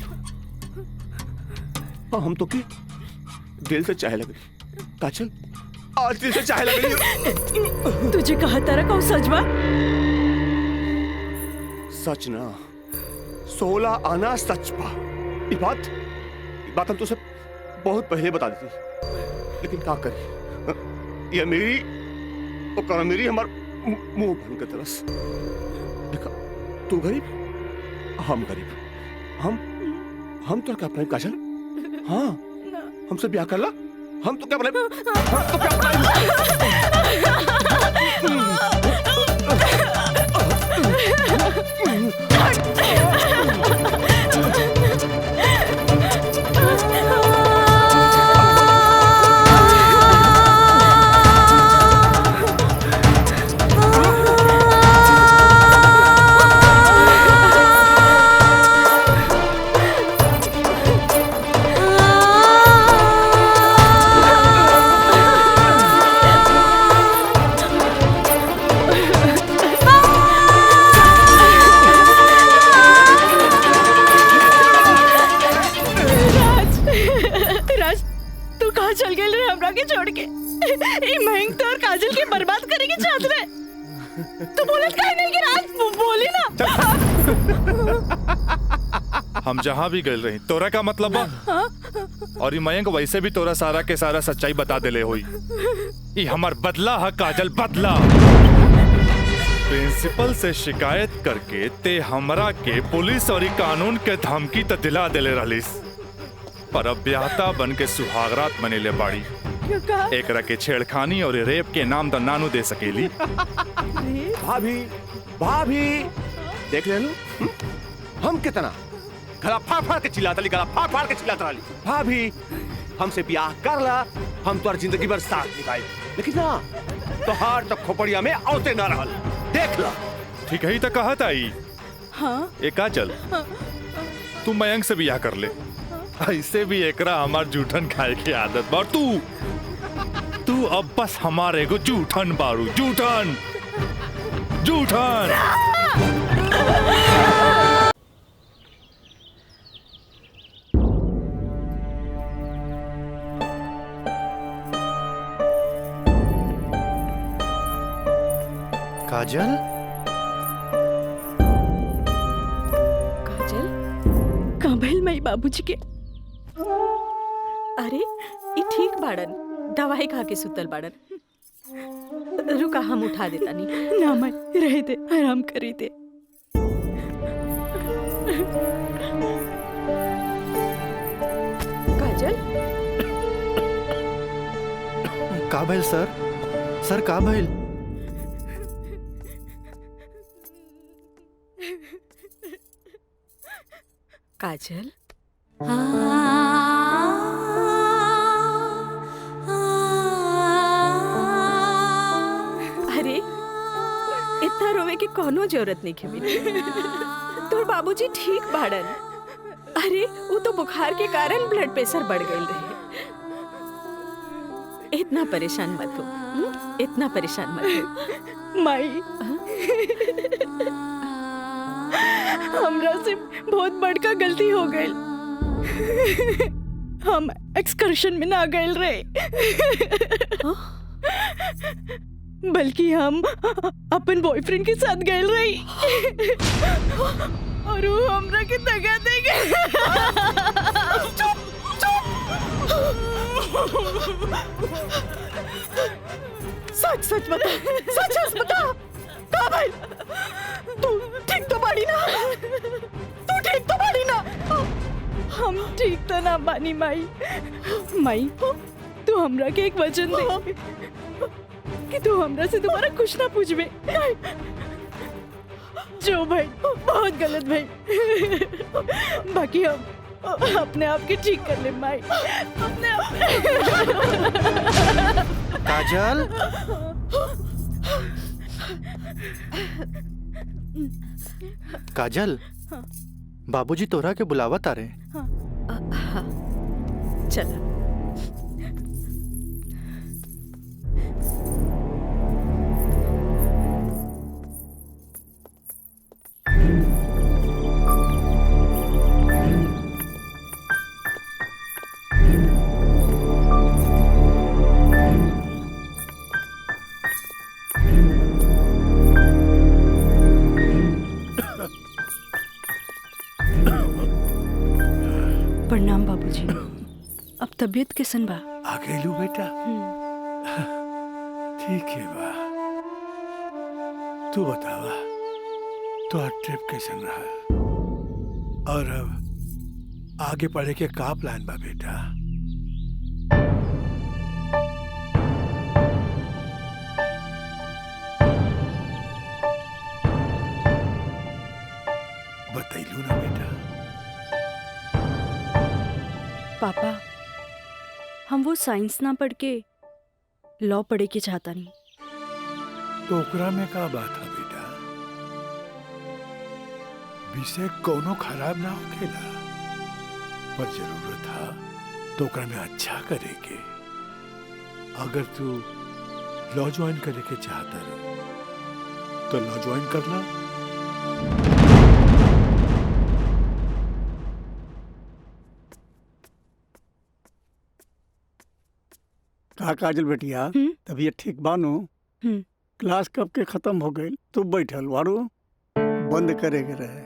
हम तो के दिल से चाहे लगे। काजल, आज दिल से चाहे लगे। तुझे कहा तारा कौन सच बा? सच ना, 16 आना सच बा। ये बात हम तुझसे बहुत पहले बता देती, लेकिन क्या करी, ये मेरी और मेरी हमार मुंह बन के तरस। देखा, तू गरीब, हम गरीब, हम तो क्या अपना काजल? हाँ, हमसे ब्याह कर ला, हम तो क्या अपने, हम तो क्या के छोड़ के ये महंग तो और काजल के बर्बाद करेगी चाहत रहे। तू बोलत काहे नहीं कि राज बोली ना। हम जहाँ भी गए रही तोरा का मतलब बा और ये मयंक वैसे भी तोरा सारा के सारा सच्चाई बता देले होई। ये हमार बदला है काजल, बदला। प्रिंसिपल से शिकायत करके ते हमरा के पुलिस और कानून के धमकी तो दिला देले रहलिस, पर अब ब्याहता बन के सुहागरात मनेले बाड़ी। एकरा के छेड़खानी और रेप के नाम तो नानू दे सकेली। भाभी भाभी देख ले लो हम कितना गला फाड़ फाड़ के चिल्लाता ली, गला फाड़ फाड़ के चिल्लाता रही। भाभी हमसे ब्याह कर ला, हम तो जिंदगी भर साथ निभाए, लेकिन ना तोहार तो खोपड़िया में औते ना रहल। देख ला ठीक है तो कहत आई। हाँ एक काजल तू मयंक से ब्याह कर ले, ऐसे भी एकरा हमार जूठन खाए की आदत बा। तू अब बस हमारे एगो जूठन बारू, जूठन जूठन। काजल काजल का भइल मई बाबूजी के? अरे ये ठीक बाड़न, दवाई खा के सुतल बाड़न। रुका हम उठा देता नहीं। ना मैं रह दे, आराम करी दे। काजल का भइल सर? सर का भइल? काजल अरे इतना रोवे की कोनो जरूरत नहीं खेबी। तोर बाबूजी ठीक बाड़न। अरे वो तो बुखार के कारण ब्लड प्रेशर बढ़ गई रहे। इतना परेशान मत हो, इतना परेशान मत हो। माई हमरा से बहुत बड़का गलती हो गई। हम एक्सकर्शन में ना गए रहे, बल्कि हम अपन बॉयफ्रेंड के साथ गए रही और वो हमरा के दगा दे गए। सच सच बता, सच सच बता का भाई? तू ठीक तो बाड़ी ना? तू ठीक तो बाड़ी ना? हम ठीक तो ना बानी माई। माई तू हमरा के एक वचन दे कि तू हमरा से दोबारा कुछ ना पूछबे। जो भाई बहुत गलत भाई, बाकी हम अपने आप के ठीक कर ले माई, अपने आप। काजल काजल बाबूजी तोरा के बुलावत आ रहे। चला प्रणाम बाबूजी। अब तबीयत कैसन बा? आ गइलू बेटा? ठीक है बा। तू बतावा तो ट्रिप कैसन रहा और अब आगे पढ़े के का प्लान बा बेटा? बतैलू ना बेटा? पापा हम वो साइंस ना पढ़ के लॉ पढ़े के चाहता नहीं। तो ओकरा में का बात है बेटा? विषय कोनो खराब ना होखेला, पर जरूरत है तो ओकरा में अच्छा करे के। अगर तू लॉ ज्वाइन करे के चाहता रहो तो लॉ ज्वाइन कर ला। का काजल बेटिया तबीयत ठीक बानो? क्लास कब के खत्म हो गई? तू बैठल वारू बंद करे के रहे।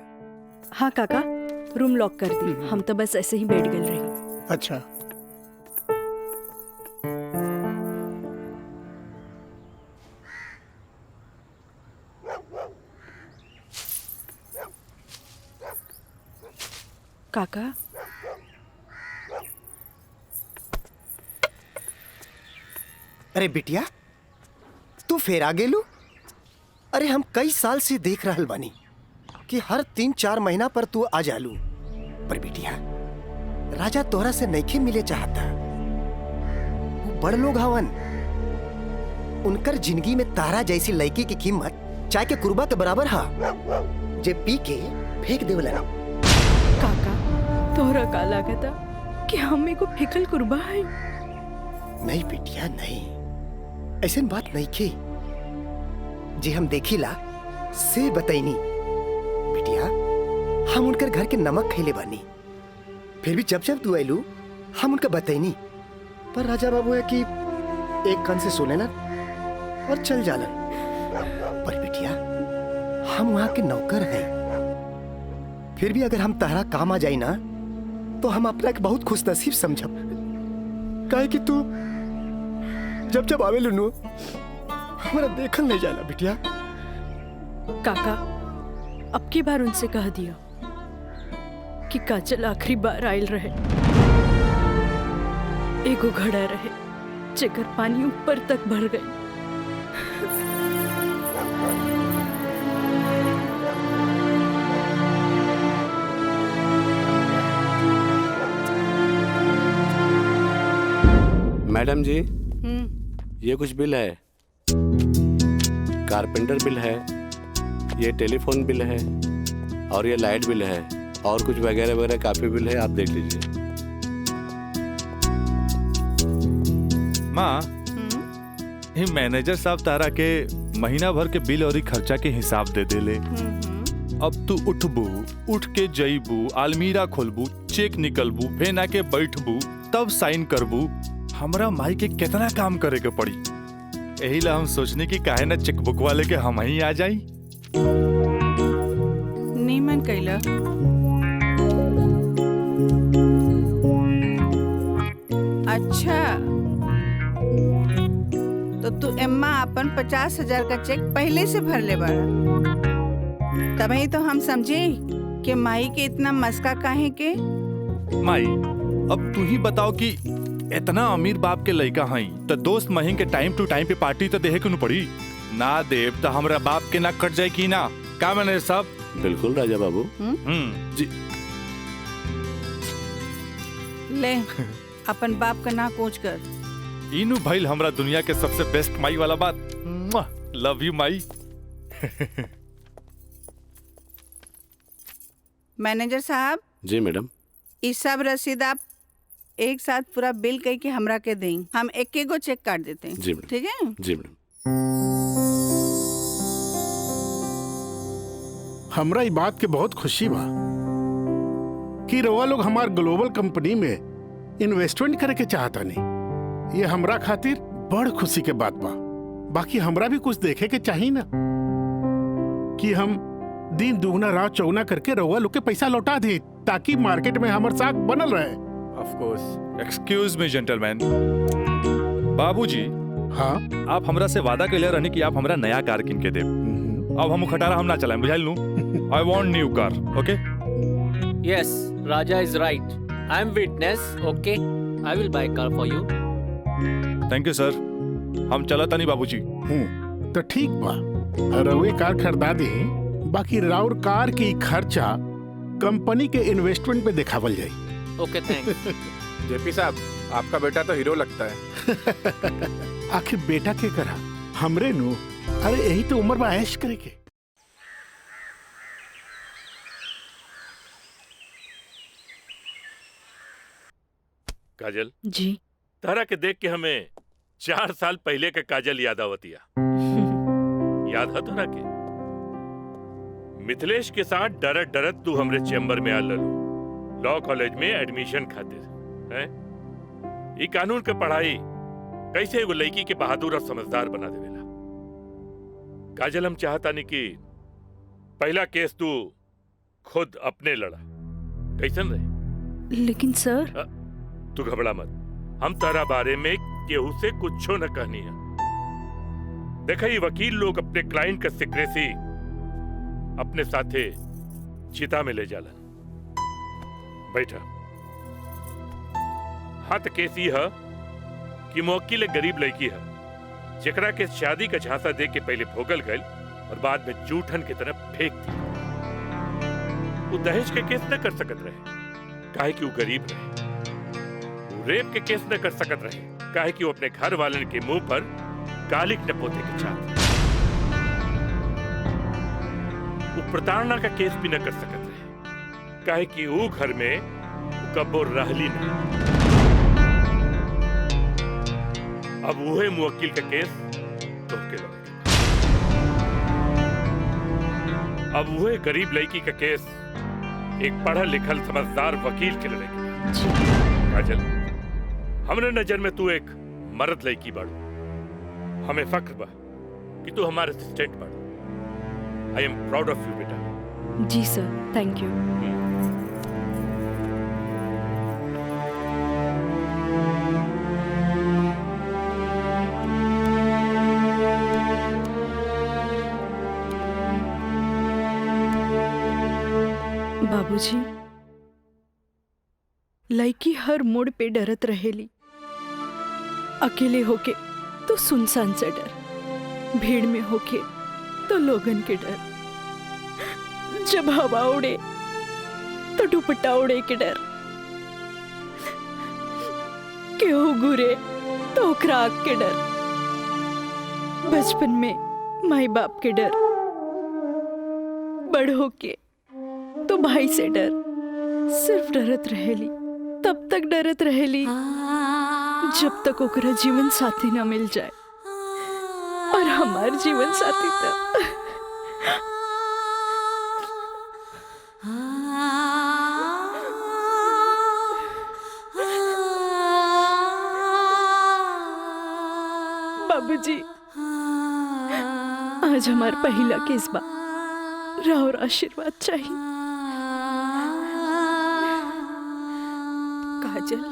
हाँ काका, रूम लॉक कर दी। हम तो बस ऐसे ही बैठ गए रही। अच्छा। काका, अरे बिटिया, तू फिर आ गेलू? अरे हम कई साल से देख रहल बानी कि हर 3-4 महीना पर तू आ जालू। पर बिटिया, राजा तोहरा से नइखे मिले चाहता। वो बड़ लोग हवन, उनकर जिंदगी में तारा जैसी लड़की की कीमत चाय के कुर्बा के बराबर हा, जे पी के फेंक देवला। काका, तोहरा का लागता कि हमें को फिकल कुर्बा है? नहीं बिटिया नहीं, ऐसे बात नहीं के जे हम देखिला से बताइनी। बिटिया, हम उनकर घर के नमक खैले बानी, फिर भी जब जब तू आयलू हम उनका बताइनी। पर राजा बाबू है कि एक कान से सुने ना और चल जालन। पर बिटिया, हम वहां के नौकर हैं, फिर भी अगर हम तारा काम आ जाई ना तो हम अपना एक बहुत खुश नसीब समझब। काहे कि तू जब जब आवे लुनू हमारा देखल नहीं जाला। बिटिया काका, अब की बार उनसे कह दिया कि काजल आखिरी बार आयल रहे, एगो घड़ा रहे जेकर पानी ऊपर तक भर गई। मैडम जी, ये कुछ बिल है, कारपेंटर बिल है, ये टेलीफोन बिल है और ये लाइट बिल है और कुछ वगैरह वगैरह काफी बिल है, आप देख लीजिए। माँ, ये मैनेजर साहब तारा के महीना भर के बिल और खर्चा के हिसाब दे देले। अब तू उठबू, उठ के जईबू, अलमीरा खोलबू, चेक निकलबू, फेना के बैठबू, तब साइन करबू। हमरा माई के कितना काम करे के पड़ी। यही ला हम सोचने की काहे ना चेकबुक वाले के हम ही आ जाई। नीमन कैला। अच्छा, तो तू एम्मा अपन 50,000 का चेक पहले से भर ले बाड़ा। तभी तो हम समझे कि माई के इतना मस्का काहे के। माई, अब तू ही बताओ कि इतना अमीर बाप के लड़का हई तो दोस्त महीन के टाइम टू टाइम पे पार्टी तो देहे के पड़ी ना। देव तो हमरा बाप के ना कट जाए की ना। का मैंने सब? बिल्कुल राजा बाबू। जी। ले अपन बाप का ना कोच कर। इनु भइल हमरा दुनिया के सबसे बेस्ट माई वाला बात। Love you Mai. मैनेजर साहब। जी मैडम। ई सब रसीद आप एक साथ पूरा बिल कह के हमरा के दें। हम एक गो चेक काट देते हैं। जी मैडम। ठीक है? जी मैडम। हमरा ई बात के बहुत खुशी बा कि रउआ लोग हमार ग्लोबल कंपनी में इन्वेस्टमेंट करे के चाहता नहीं। ये हमरा खातिर बड़ खुशी के बात बा। बाकी हमरा भी कुछ देखे के चाहिए ना कि हम दिन दुगना रात चौगुना करके रउआ लोग के पैसा लौटा दे ताकि मार्केट में हमार साख बनल रहे। Of course. Excuse me, gentlemen. बाबूजी, हाँ, आप हमरा से वादा कैले रहनी कि आप हमरा नया कार किन के देब। अब हम खटारा हम ना चलाएं, बुझाइल नु? I want new car, okay? Yes, Raja is right. I am witness. Okay, I will buy car for you. Thank you, sir. हम चलता नहीं बाबूजी। तो ठीक बा, रउए कार खरीदा दे। बाकी राउर कार की खर्चा कंपनी के इन्वेस्टमेंट पे दिखावल जाए। ओके, थैंक्स। जेपी साहब, आपका बेटा तो हीरो लगता है। आखिर बेटा के करा हमरे नु। अरे यही तो उम्र में ऐश करे के। काजल जी। तारा के देख के हमें 4 साल पहले के काजल याद आवतिया। याद है तारा के? मिथिलेश के साथ डरत डरत तू हमरे चेम्बर में आ ललू लॉ कॉलेज में एडमिशन खातिर। हैं? ई कानून के पढ़ाई कैसे एगो लड़की के बहादुर और समझदार बना देवेला। काजल, हम चाहता नहीं कि पहला केस तू खुद अपने लड़ा, कैसन रहे? लेकिन सर, तू घबरा मत, हम तारा बारे में केहू से कुछ न कहनी है। देखा, ये वकील लोग अपने क्लाइंट का सिक्रेसी अपने साथे चिता में ले जालन। बैठा। हाँ, तो केस ये है कि मुवक्किल एक गरीब लड़की है जेकरा के शादी का झांसा दे के पहले भोगल गई और बाद में जूठन की तरफ फेंक दी। वो दहेज के केस न कर सकत रहे, काहे कि वो गरीब रहे। वो रेप के केस न कर सकत रहे, काहे कि वो अपने घर वाले के मुंह पर कालिक न पोते के चाहते। वो प्रताड़ना का केस भी न कर सकत रहे, काहे कि वो घर में कब्बो रहली नहीं। अब वही मुवक्किल का केस तो के लड़ेगा। अब वही गरीब लड़की का केस एक पढ़ा लिखल समझदार वकील के लड़ेगा। काजल, हमने नजर में तू एक मर्द लड़की बाड़ू। हमें फक्र बा कि तू हमारे असिस्टेंट बाड़ू। आई एम प्राउड ऑफ यू बेटा। जी सर, थैंक यू। बाबूजी, लड़की हर मोड़ पे डरत रहेली। अकेले होके तो सुनसान से डर, भीड़ में होके तो लोगन के डर, जब हवा उड़े तो दुपट्टा उड़े के डर, केहू घूरे तो ओकरा आग के डर, बचपन में माई बाप के डर, बड़ होके तो भाई से डर। सिर्फ डरत रहेली, तब तक डरत रहेली जब तक ओकरा जीवन साथी ना मिल जाए। और हमार जीवन साथी तो बाबूजी, आज हमार पहला केस बा, राउर आशीर्वाद चाहिए। काजल,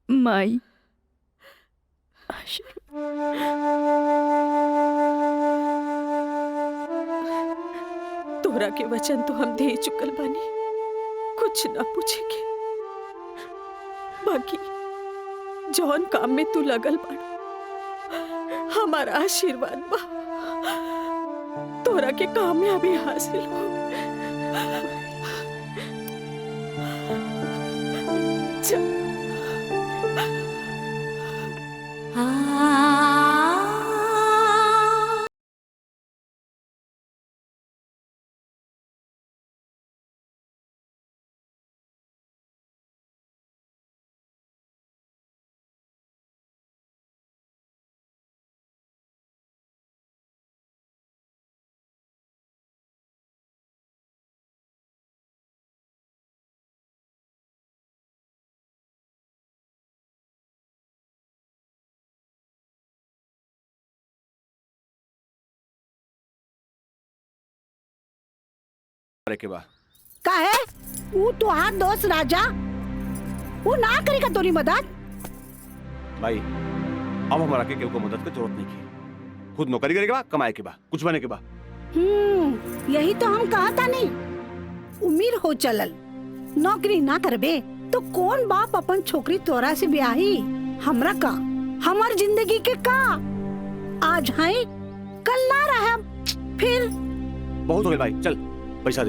माई तोहरा के वचन तो हम दे चुकल बानी, कुछ ना पूछेगे। बाकी जौन काम में तू लगल बाड़ा, हमारा आशीर्वाद बा तोहरा के कामयाबी हासिल हो। के बा का है वो तुहार दोस्त राजा, वो ना करेगा तोरी मदद। भाई, अब हमारा के केहू को मदद की जरूरत नहीं की। खुद नौकरी करेगा, कमाए के बा, कुछ बने के बा। यही तो हम कहा था नहीं। उम्र हो चलल, नौकरी ना करबे तो कौन बाप अपन छोकरी तोरा से ब्याही। हमरा का, हमार जिंदगी के का, आज है कल ना रहे। फिर बहुत हो गया भाई, चल पैसा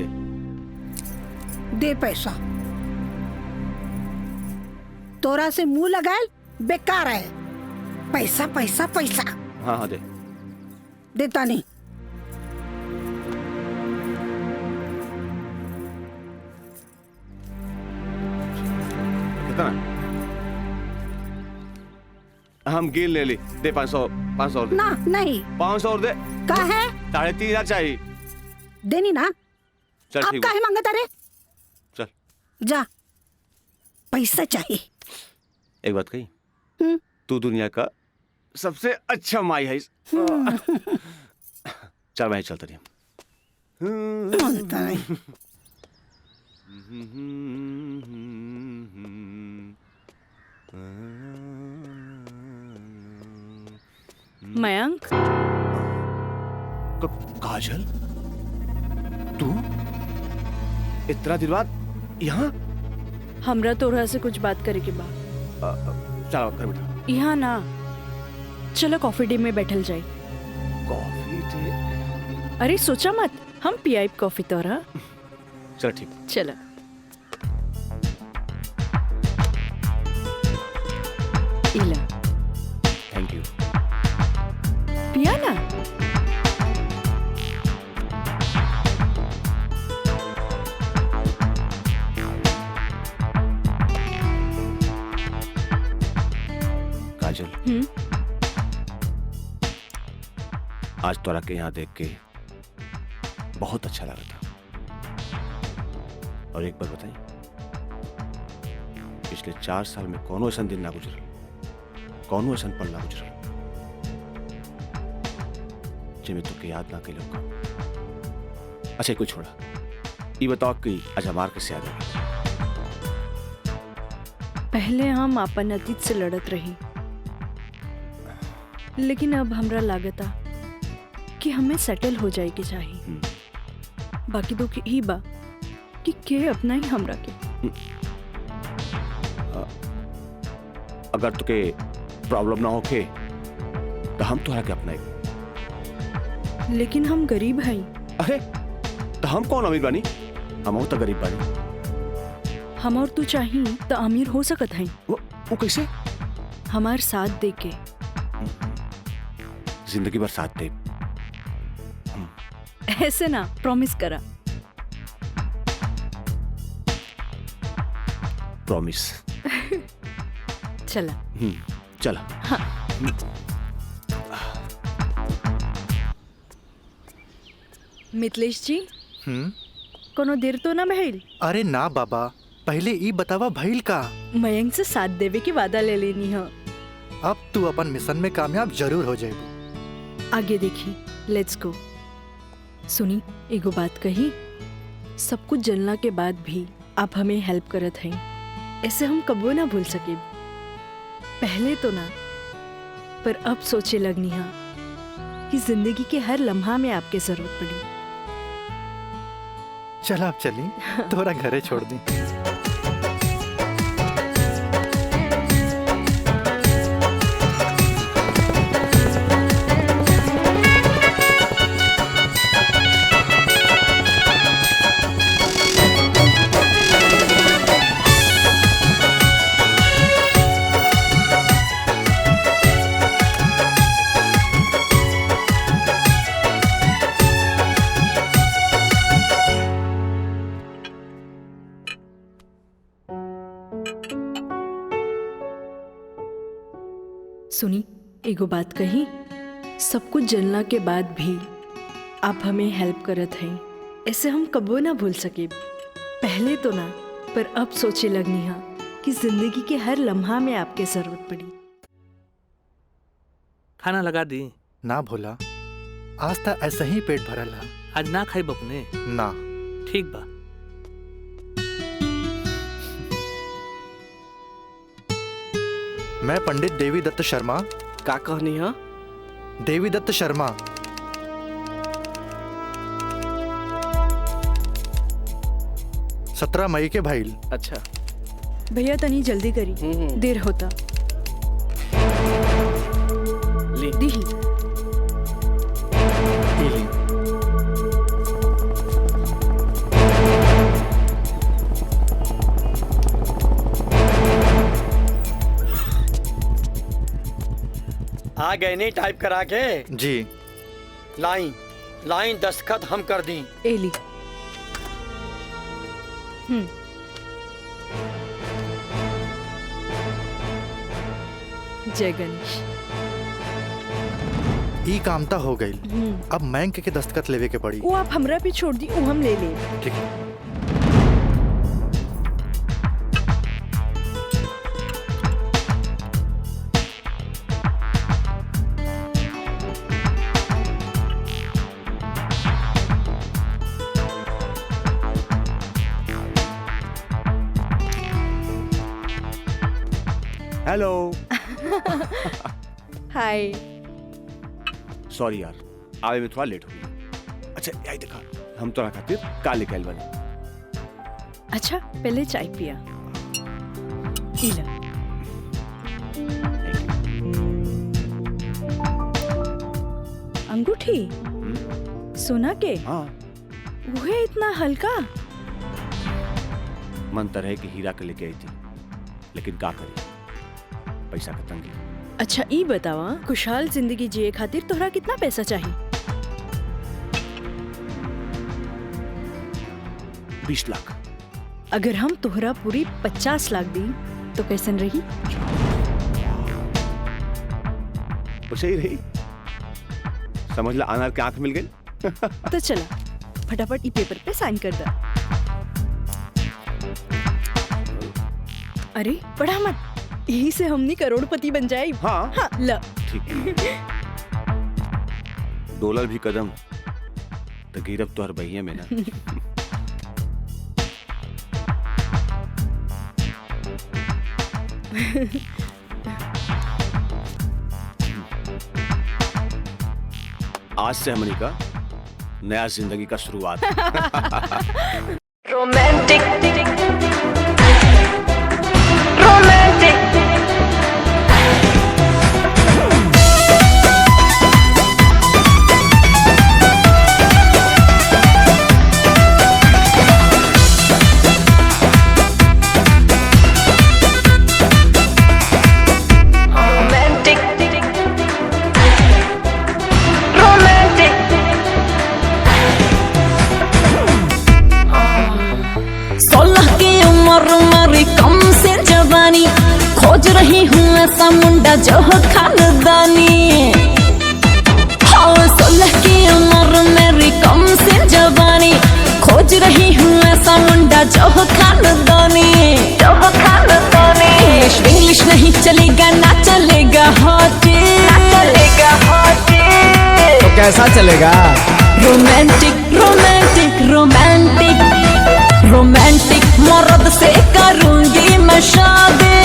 दे पैसा। तोरा से मुंह लगाए बेकार है। पैसा पैसा पैसा। हाँ हाँ दे। देता नहीं। कितना? हम गिन ले ली। दे 500 और दे। ना नहीं। 500 और दे। का है? 3,500 चाहिए। देनी ना। चल आप ठीक काहे मांगता रे? चल जा। पैसा चाहिए। एक बात कही, तू दुनिया का सबसे अच्छा माई है। चल मैं चलता नहीं। मानता नहीं। मयंक, काजल, तू इतना दिन बाद यहाँ? हमरा तोरा से कुछ बात करे के बा। चलो घर बैठा। यहाँ ना, चलो कॉफी डे में बैठल जाए। Coffee day? अरे सोचा मत, हम पियाई कॉफी तोरा। चलो ठीक। चलो। इला। Thank you. पिया ना। काजल, आज तोरा के यहाँ देख के बहुत अच्छा लगा था। और एक बार बताई, पिछले 4 साल में कौनो ऐसा दिन ना गुजरल, कौनो ऐसा पल ना गुजरल जिसमें तुके याद ना के लोग। अच्छा कुछ छोड़ा, ये बताओ कि आज हमार कैसे याद है? पहले हम अपन अतीत से लड़त रही, लेकिन अब हमरा लागता कि हमें सेटल हो जाए के चाहिए। बाकी तो ही बा कि के अपना ही हमरा के। अगर तुके प्रॉब्लम ना होके तो हम तोहरा के अपनाए। लेकिन हम गरीब हैं। अरे तो हम कौन अमीर बानी? हम तो गरीब बानी। हम और तू चाहिए तो अमीर हो सकत हैं। वो कैसे? हमार साथ दे के। जिंदगी भर साथ दे। ऐसे ना, प्रॉमिस करा। प्रॉमिस। चला। चला। हाँ। मिथिलेश जी, कोनो देर तो ना भइल? अरे ना बाबा, पहले ई बतावा भइल का? मयंक से साथ देवे की वादा ले लेनी है। अब तू अपन मिशन में कामयाब जरूर हो जाएगी। आगे देखी, लेट्स गो। सुनी, एगो बात कही, सब कुछ जानला के बाद भी आप हमें हेल्प करत हैं, ऐसे हम कबो ना भूल सके। पहले तो ना, पर अब सोचे लगनी है कि जिंदगी के हर लम्हा में आपकी जरूरत पड़ी। चल आप चली, तोरा घरे छोड़ दी। सुनी, एगो बात कही, सब कुछ जानला के बाद भी आप हमें हेल्प करत हैं, ऐसे हम कबो ना भूल सके। पहले तो ना, पर अब सोचे लगनी है कि जिंदगी के हर लम्हा में आपके जरूरत पड़ी। खाना लगा दी? ना भोला, आज तक ऐसा ही पेट भरल है। आज ना खाई बपने? ना। ठीक बा। मैं पंडित देवी दत्त शर्मा। का कहनी है? देवी दत्त शर्मा। सत्रह मई के भाईल। अच्छा भैया तनी जल्दी करी, देर होता। ली। दीही। आ गए नहीं टाइप करा के? जी। लाइन दस्तखत हम कर दी। एली। जय गणेश। ई कामता हो गई। अब बैंक के दस्तखत लेवे के पड़ी। वो आप हमरा पे छोड़ दी, वो हम ले ले। ठीक है। हेलो। हाय। सॉरी यार, आवे में थोड़ा लेट हो गया। अच्छा यही देखा, हम तोरा खातिर का लेके आइल बानी। अच्छा पहले चाय पिया। इला। अंगूठी सोना के? हाँ। वो है इतना हल्का? मन तरह के हीरा के लेके आई थी, लेकिन का करी, पैसा का तंगी। अच्छा ई बतावा, खुशहाल जिंदगी जिए खातिर तोहरा कितना पैसा चाहिए? 20 लाख। अगर हम तोहरा पूरी 50 लाख दी तो कैसन रही? वैसे ही रही, समझ ला अनार के आंख मिल गई। तो चला फटाफट ई पेपर पे साइन कर दे। अरे पढ़ा मत, यही से हमनी करोड़पति बन जाए। हाँ, हाँ ल। ठीक। डॉलर भी कदम तो गिरब तो हर बहिया में ना। आज से हमनी का नया जिंदगी का शुरुआत। रोमांटिक रोमांटिक खोज रही हूँ ऐसा मुंडा जो हो खानदानी। हाँ 16 की उम्र मेरी कम से जवानी, खोज रही हूँ ऐसा मुंडा जो हो खानदानी। इंग्लिश नहीं चलेगा, ना चलेगा हॉटी, तो कैसा चलेगा? रोमांटिक रोमांटिक रोमांटिक रोमांटिक मर्द से करूंगी मैं शादी,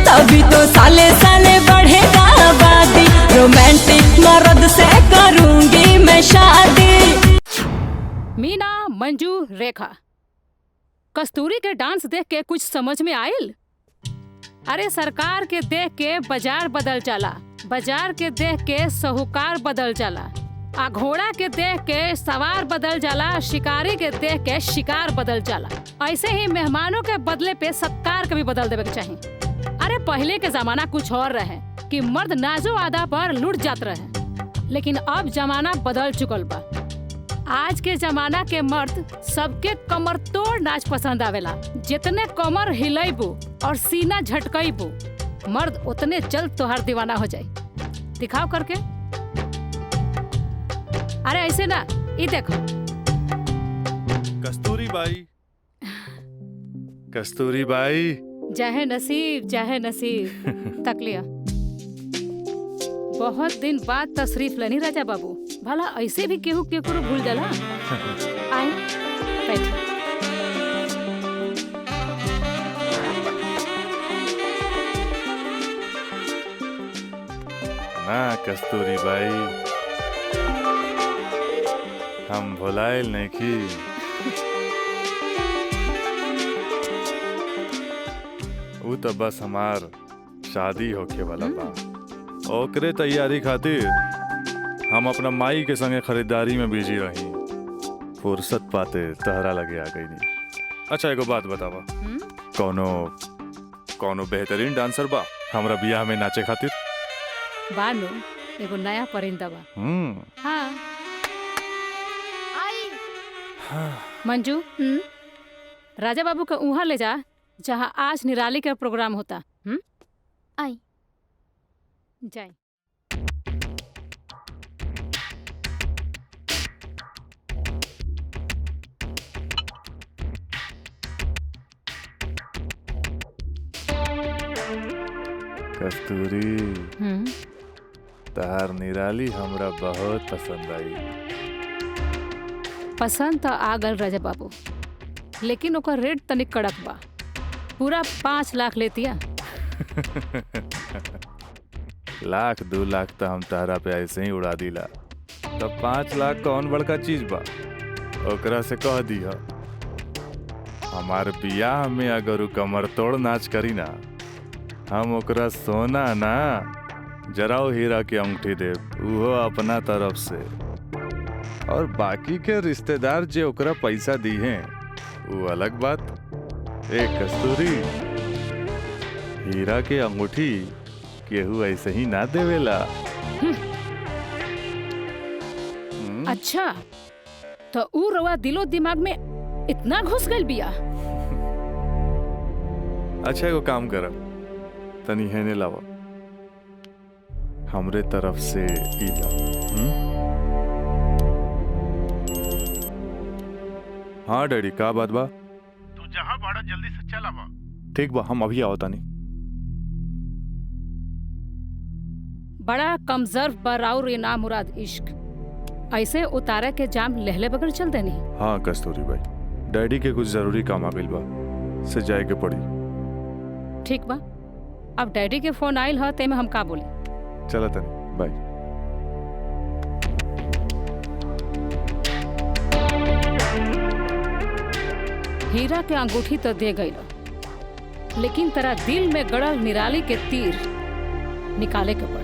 तभी तो साले साले बढ़ेगा आबादी। रोमांटिक मर्द से करूंगी मैं शादी। मीना, मंजू, रेखा, कस्तूरी के डांस देख के कुछ समझ में आयल? अरे सरकार के देख के बाजार बदल जाला, बाजार के देख के साहूकार बदल जाला, आ घोड़ा के देख के सवार बदल जाला, शिकारी के देख के शिकार बदल जाला। ऐसे ही मेहमानों के बदले पे सत्कार के भी बदल देवे के चाहिए। अरे पहले के जमाना कुछ और रहे कि मर्द नाजो आदा पर लुट जात रहे, लेकिन अब जमाना बदल चुकल बा। आज के जमाना के मर्द सबके कमर तोड़ नाच पसंद आवेला। जितने कमर हिलेबू और सीना झटकईबू, मर्द उतने जल्द तोहर दीवाना हो जाए। दिखाओ करके। अरे ऐसे ना, ये देखो। कस्तूरी बाई, कस्तूरी बाई। चाहे नसीब चाहे नसीब तक लिया। बहुत दिन बाद तशरीफ लेनी राजा बाबू, भला ऐसे भी केहू केकरो भूल जाला। आए बैठ। ना कस्तूरी बाई, हम भुलाइल नहीं की। वो तो बस हमार शादी होके वाला बा, ओकरे तैयारी खातिर हम अपना माई के संगे खरीदारी में बिजी रही। फुर्सत पाते तहरा लगे आ गई नहीं। अच्छा एगो बात बतावा, कौनो बेहतरीन डांसर बा हमरा बियाह में नाचे खातिर? बानो एगो नया परिंदा बा। हाँ। मंजू, राजा बाबू का उहाँ ले जा जहाँ आज निराली का प्रोग्राम होता। आई जाए। कस्तूरी, तार निराली हमरा बहुत पसंद आई। पसंद तो आ गल राजा बाबू, लेकिन ओकर रेट तनिक कड़क बा। पूरा 5 लाख लेतिया। लाख 2 लाख तो हम तारा पे ऐसे ही उड़ा दिला, तब 5 लाख कौन बड़का चीज बा? ओकरा से कह दिया हमार बियाह में अगर उ कमर तोड़ नाच करी ना, हम ओकरा सोना ना जराओ हीरा के अंगूठी दे, उहो अपना तरफ से। और बाकी के रिश्तेदार जे ओकरा पैसा दी हैं वो अलग बात। एक कस्तूरी, हीरा के अंगूठी केहू ऐसे ही ना देवेला। अच्छा तो ऊ रवा दिलो दिमाग में इतना घुस गइल बिया। अच्छा एगो काम करब, तनी हेने लावा, हमरे तरफ से ई ला। हाँ डैडी, का बात बा? तू जहाँ बाड़ा जल्दी से चल आवा। ठीक बा, हम अभी आओ तानी। बड़ा कमजोर बराउर इना मुराद इश्क, ऐसे उतारे के जाम लहले बगैर चल देनी। हाँ कस्तूरी भाई, डैडी के कुछ जरूरी काम आ गइल बा, से जाए के पड़ी। ठीक बा, अब डैडी के फोन आइल ह ते में हम का बोली। चला तनी, बाय। हीरा के अंगूठी तो दे गई, लेकिन तेरा दिल में गड़ल निराली के तीर निकाले के पड़े।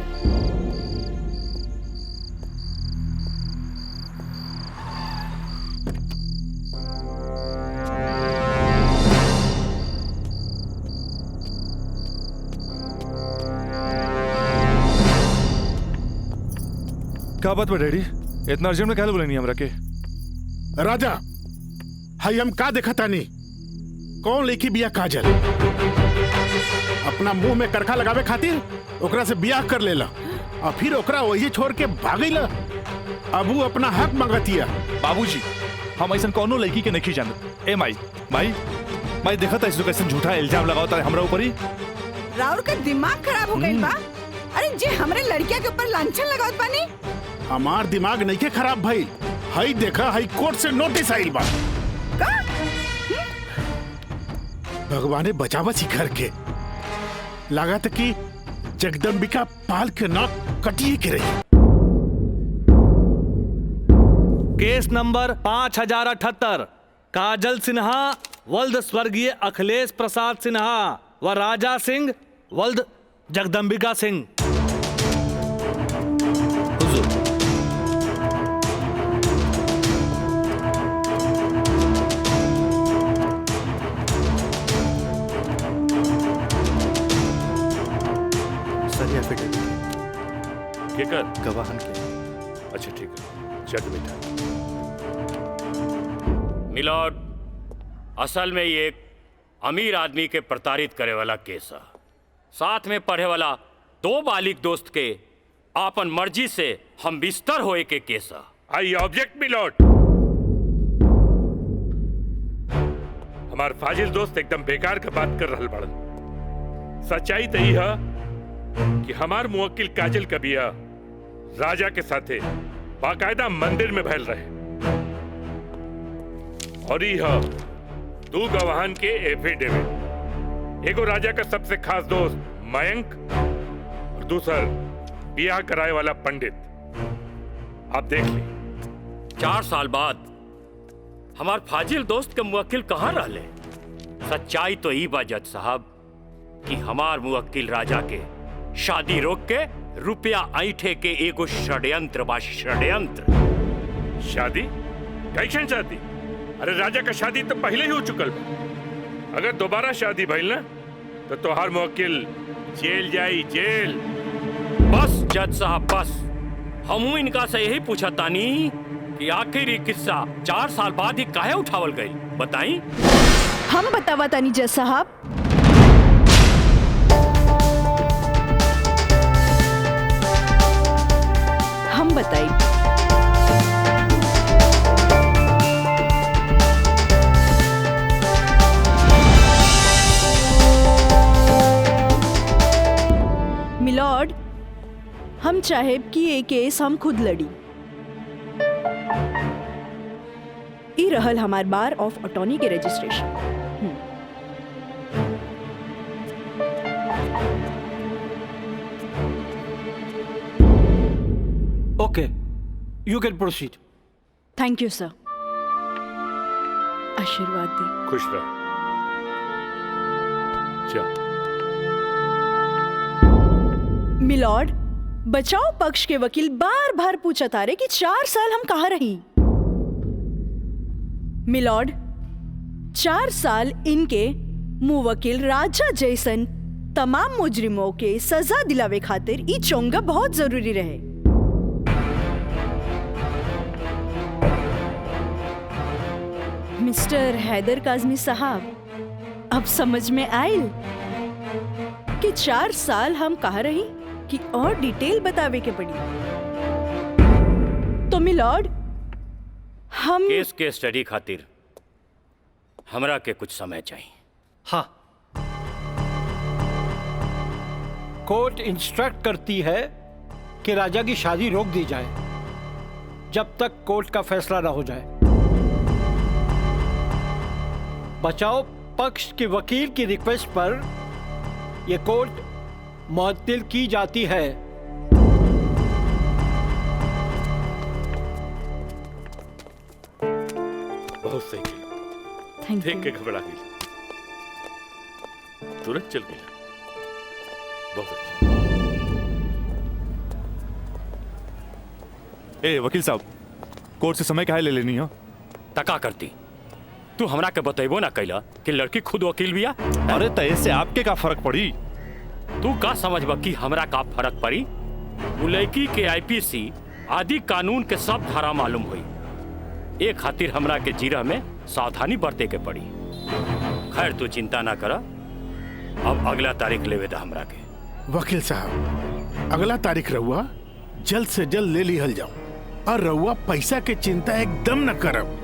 का बात बा डैडी, इतना अर्जेंट में क्या बोले नहीं हमरा के? राजा, हाई हम का देखा तानी? कौन लेखी बिया काजल? अपना मुंह में करखा लगावे खातिर ओकरा से बियाह कर लेला और फिर ओकरा वही छोड़ के भागैला। अब वो अपना हक मांगतिया। बाबूजी, हम ऐसा कौनो लड़की के नहीं जानत। ए माई माई माई, देखा था इसको कैसे झूठा इल्जाम लगावता है हमरा ऊपर ही। राउर का दिमाग खराब हो गई बा। अरे जे हमरे लड़किया के ऊपर लांछन लगावत बानी। हमार दिमाग नहीं के खराब भाई, हाई देखा, हाई कोर्ट से नोटिस आइल बा। भगवाने बचावा सिखर के, लागत कि जगदम्बिका पाल के नाक कटिए के रही। केस नंबर 5078, काजल सिन्हा वल्द स्वर्गीय अखिलेश प्रसाद सिन्हा व राजा सिंह वल्द जगदम्बिका सिंह। कर गवाहन के। अच्छा ठीक है, चल बेटा। मिलॉर्ड, असल में ये एक अमीर आदमी के प्रताड़ित करे वाला केस है। साथ में पढ़े वाला 2 बालिग दोस्त के आपन मर्जी से हम बिस्तर होए के केस है। I object milord. हमार फाजिल दोस्त एकदम बेकार का बात कर रहा बड़न। सच्चाई तो यही है कि हमार मुवक्किल काजल का बिया राजा के साथे बाकायदा मंदिर में भैल रहे, और यह 2 गवाहन के एफिडेविट। एगो राजा का सबसे खास दोस्त मयंक और दूसर बियाह कराए वाला पंडित। आप देख ले। 4 साल बाद हमार फाजिल दोस्त के मुवक्किल कहाँ रहले? सच्चाई तो ई बा जज साहब कि हमार मुवक्किल राजा के शादी रोक के रुपया ऐठे के एगो षड्यंत्र बा, षड्यंत्र। शादी? कैसन शादी? अरे राजा का शादी तो पहले ही हो चुकल बा। अगर दोबारा शादी भइल ना तो तोहार मुवक्किल जेल जाई, जेल। बस जज साहब बस, हमू इनका से यही पूछा तानी कि आखिर ये किस्सा 4 साल बाद ही काहे उठावल गई, बताई? हम बतावा तानी जज साहब। हम बताई। मिलॉर्ड, हम चाहेब कि ये केस हम खुद लड़ी। ई रहल हमार बार ऑफ अटॉर्नी के रजिस्ट्रेशन। You can proceed. Thank you sir. आशीर्वाद दी। खुश रह। जा। मिलॉर्ड, बचाव पक्ष के वकील बार बार पूछा तारे कि 4 साल हम कहाँ रही। मिलॉर्ड, 4 साल इनके मुवक्किल राजा जैसन तमाम मुजरिमों के सजा दिलावे खातिर ई चोंगा बहुत जरूरी रहे। मिस्टर हैदर काज़मी साहब, अब समझ में आयल कि 4 साल हम कहाँ रही कि और डिटेल बतावे के पड़ी। तो मिलॉर्ड, हम केस के स्टडी खातिर हमरा के कुछ समय चाहिए। हाँ, कोर्ट इंस्ट्रक्ट करती है कि राजा की शादी रोक दी जाए जब तक कोर्ट का फैसला न हो जाए। बचाव पक्ष के वकील की रिक्वेस्ट पर यह कोर्ट मुअत्तिल की जाती है। बहुत सही किया। देख के घबरा गई, तुरंत चल गई। बहुत अच्छा। ए वकील साहब, कोर्ट से समय काहे ले लेनी हो? तका करती तू हमरा के बतेबो ना कैला कि लड़की खुद वकील बिया। अरे तय से आपके का फर्क पड़ी? तू का समझबा कि हमरा का फर्क पड़ी? उ लड़की के आईपीसी आदि कानून के सब धारा मालूम हुई। एक खातिर हमरा के जीरा में सावधानी बरते के पड़ी। खैर तू चिंता ना कर, अब अगला तारीख लेवे दा हमरा के। वकील साहब, अगला तारीख रहुआ जल्द से जल्द ले लिहल जाओ, और रहुआ पैसा के चिंता एकदम न करब।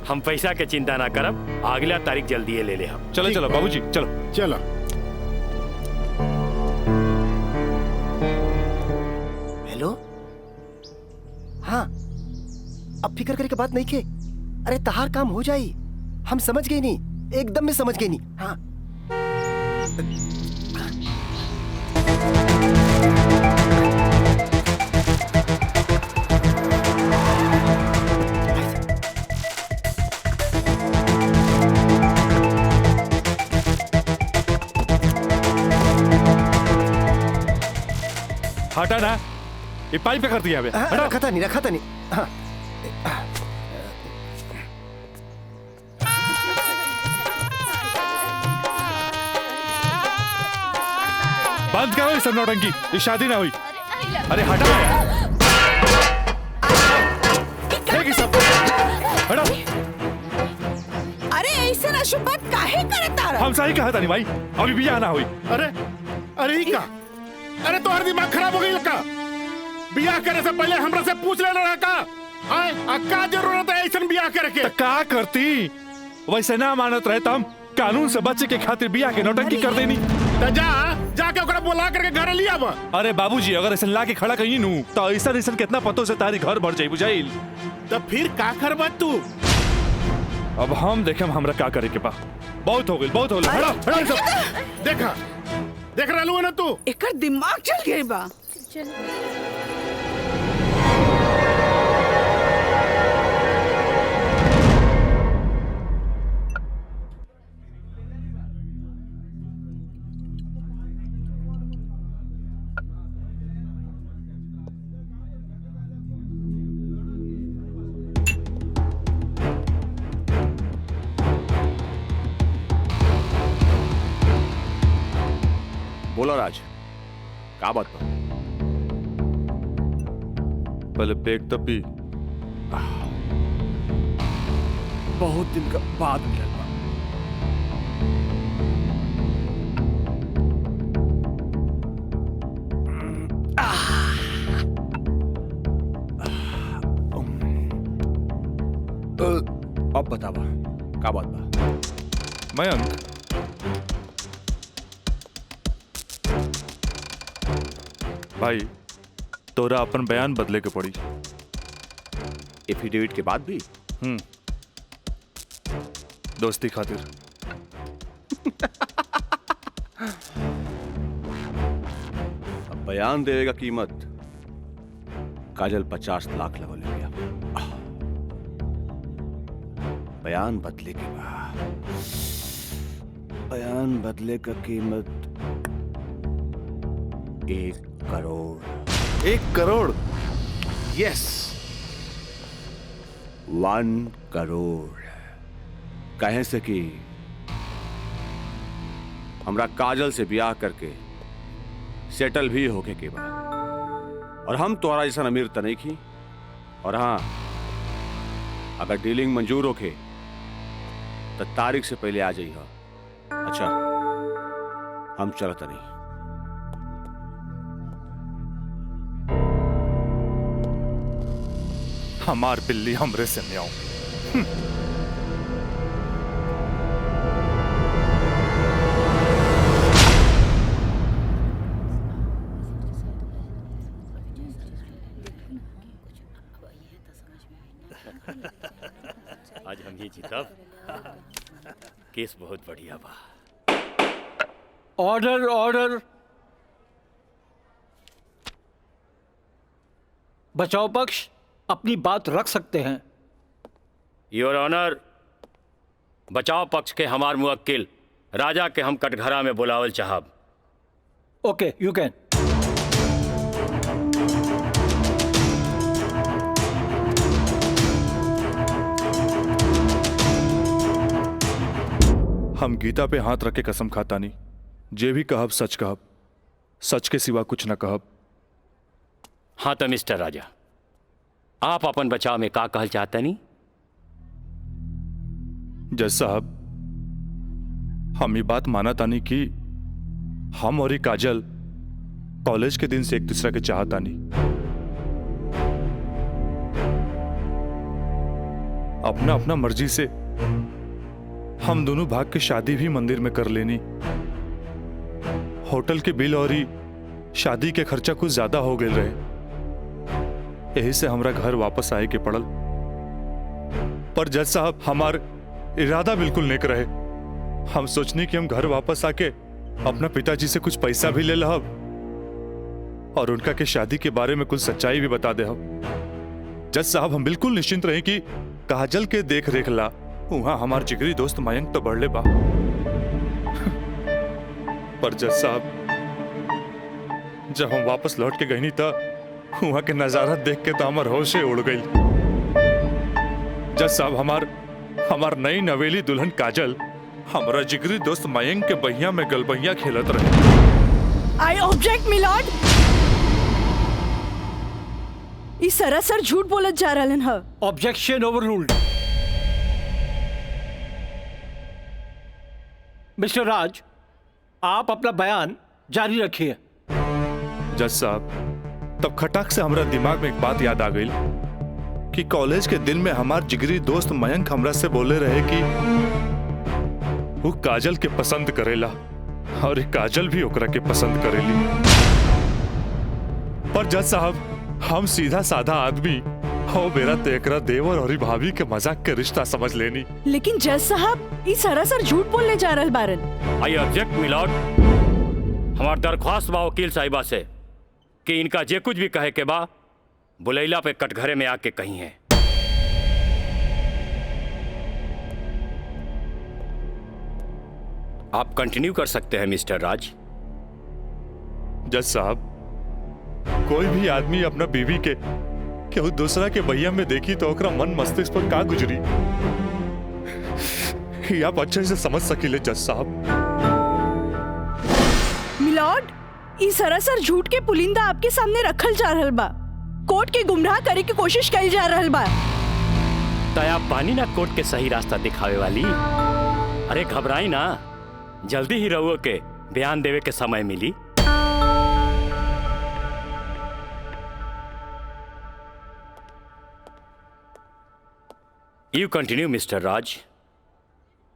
हम पैसा के चिंता ना करब, अगला तारीख जल्दी ले ले हम। चलो चलो बाबूजी, चलो चलो। हेलो, हाँ, अब फिक्र करे के बात नहीं के। अरे तहार काम हो जाई, हम समझ गए नहीं, एकदम में समझ गए नहीं। हाँ, हटा ना, ये पाइप पे कर दिया है। रखा था नहीं। हाँ। बंद करो ये सब नौटंकी, ये शादी ना हुई। अरे हटा, फेंक सब, हटा। अरे ऐसे ना शुभ बात काहे करता रहा? हम सही कहा था नहीं भाई, अभी भी यहाँ ना हुई। अरे ही का? अरे तो हर दिमाग खराब हो गई का? बियाह करे से पहले हमरा से पूछ लेना रहा का? का जरूरत है ऐसा बियाह करे के? का करती? वैसे ना मानत रहे हम कानून से बचे के खातिर बियाह के नौटंकी कर देनी। तो जाके ओकरा बुला करके घर ले आवा। अरे बाबूजी, अगर ऐसा ला के खड़ा कहीं नू तो ऐसा कितना पतों से तारी घर भर जाई बुझाइल। तो फिर का करबा तू? अब हम देखे हमरा का करे के बा। बहुत हो गई, बहुत हो गई। हटा सब। देखा देख रहा लू ना तू? एकर दिमाग चल गई बा। बोला राज, क्या बात पर? पहले पेट तब भी बहुत दिन का बाद मिला। अब बतावा क्या बात बा? मयंक, भाई तोरा अपन बयान बदले के पड़ी। एफिडेविट के बाद भी? दोस्ती खातिर। अब बयान देवे का कीमत काजल 50 लाख लगो ले लिया। बयान बदले के बाद बयान बदले का कीमत 1 करोड़। 1 करोड़? यस, 1 करोड़। कहें से कि हमरा काजल से ब्याह करके सेटल भी होके के बाद, और हम तोरा जैसा अमीर त नहीं की। और हाँ, अगर डीलिंग मंजूर होके तो तारीख से पहले आ जाइए। अच्छा, हम चलत नहीं। हमार बिल्ली हमरे से म्याऊं। आज हम ही जीतब। केस बहुत बढ़िया बा। Order order. बचाव पक्ष अपनी बात रख सकते हैं। योर ऑनर, बचाव पक्ष के हमार मुवक्किल राजा के हम कटघरा में बुलावल चाहब। ओके, यू कैन। हम गीता पे हाथ रख के कसम खाता नहीं, जे भी कहब सच कहब, सच के सिवा कुछ न कहब। हाँ तो मिस्टर राजा, आप अपन बचाव में का कहल चाहते नहीं? जज साहब, हम ये बात माना तानी कि हम और ये काजल कॉलेज के दिन से एक दूसरे के चाहता नहीं। अपना अपना मर्जी से हम दोनों भाग के शादी भी मंदिर में कर लेनी। होटल के बिल और ही शादी के खर्चा कुछ ज्यादा हो गए रहे, यही से हमरा घर वापस आए के पड़ल। पर जज साहब, हमार इरादा बिल्कुल नेक रहे। हम सोचनी कि हम घर वापस आके अपना पिताजी से कुछ पैसा भी ले लहब और उनका के शादी के बारे में कुछ सच्चाई भी बता दे। जज साहब, हम बिल्कुल निश्चिंत रहे कि काजल के देख रेख ला वहां हमार जिगरी दोस्त मयंक तो बढ़ले बा। पर जज साहब, जब हम वापस लौट के गई था वहां के नजारा देख के तो हमार होशे उड़ गई। जज साहब, हमार नई नवेली दुल्हन काजल हमारा जिगरी दोस्त मयंक के बहिया में गलबहिया खेलत रहे। I object milord. ई सरासर झूठ बोलत जा रहलन ह। Objection overruled. मिस्टर राज, आप अपना बयान जारी रखिए। जज साहब, तब खटाक से हमरा दिमाग में एक बात याद आ गई कि कॉलेज के दिन में हमार जिगरी दोस्त मयंक हमरा से बोले रहे कि वो काजल के पसंद करेला और काजल भी ओकरा के पसंद करेली। पर जज साहब, हम सीधा साधा आदमी हो मेरा तेकरा देवर और भाभी के मजाक के रिश्ता समझ लेनी। लेकिन जज साहब, ई सरासर झूठ बोलने जा रहल बारन। I object milord. हमार दरख्वास्त बा वकील साहिबा से कि इनका जे कुछ भी कहे के बा बुलैला पे कटघरे में आके कही है। आप कंटिन्यू कर सकते हैं मिस्टर राज। जज साहब, कोई भी आदमी अपना बीवी के केहू दूसरा के भैया में देखी तो ओकरा मन मस्तिष्क पर का गुजरी, ये आप अच्छे से समझ सकीले जज साहब। मिलॉर्ड, ई सरासर झूठ के पुलिंदा आपके सामने रखल जा रहल बा। कोर्ट के गुमराह करे की कोशिश करी जा रहल बा। तया पानी ना कोर्ट के सही रास्ता दिखावे वाली। अरे घबराई ना, जल्दी ही रहुओ के बयान देवे के समय मिली। यू कंटिन्यू मिस्टर राज।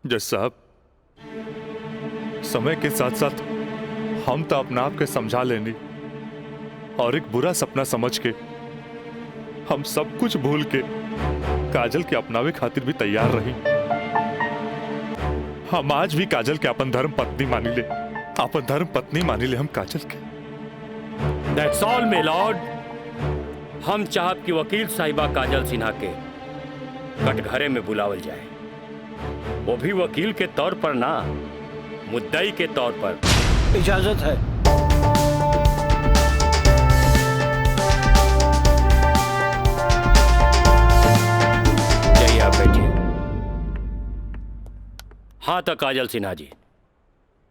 जज साहब, समय के साथ साथ हम तो अपना आप के समझा लेनी और एक बुरा सपना समझ के हम सब कुछ भूल के काजल के अपनावे खातिर भी तैयार रही। हम आज भी काजल के अपन धर्म पत्नी मानी ले, अपन धर्म पत्नी मानी ले हम काजल के। That's all, my lord. हम चाहब कि वकील साहिबा काजल सिन्हा के कटघरे में बुलावल जाए, वो भी वकील के तौर पर ना, मुद्दई के तौर पर। इजाजत है। जाइए आप बैठिए। हाँ तो काजल सिन्हा जी,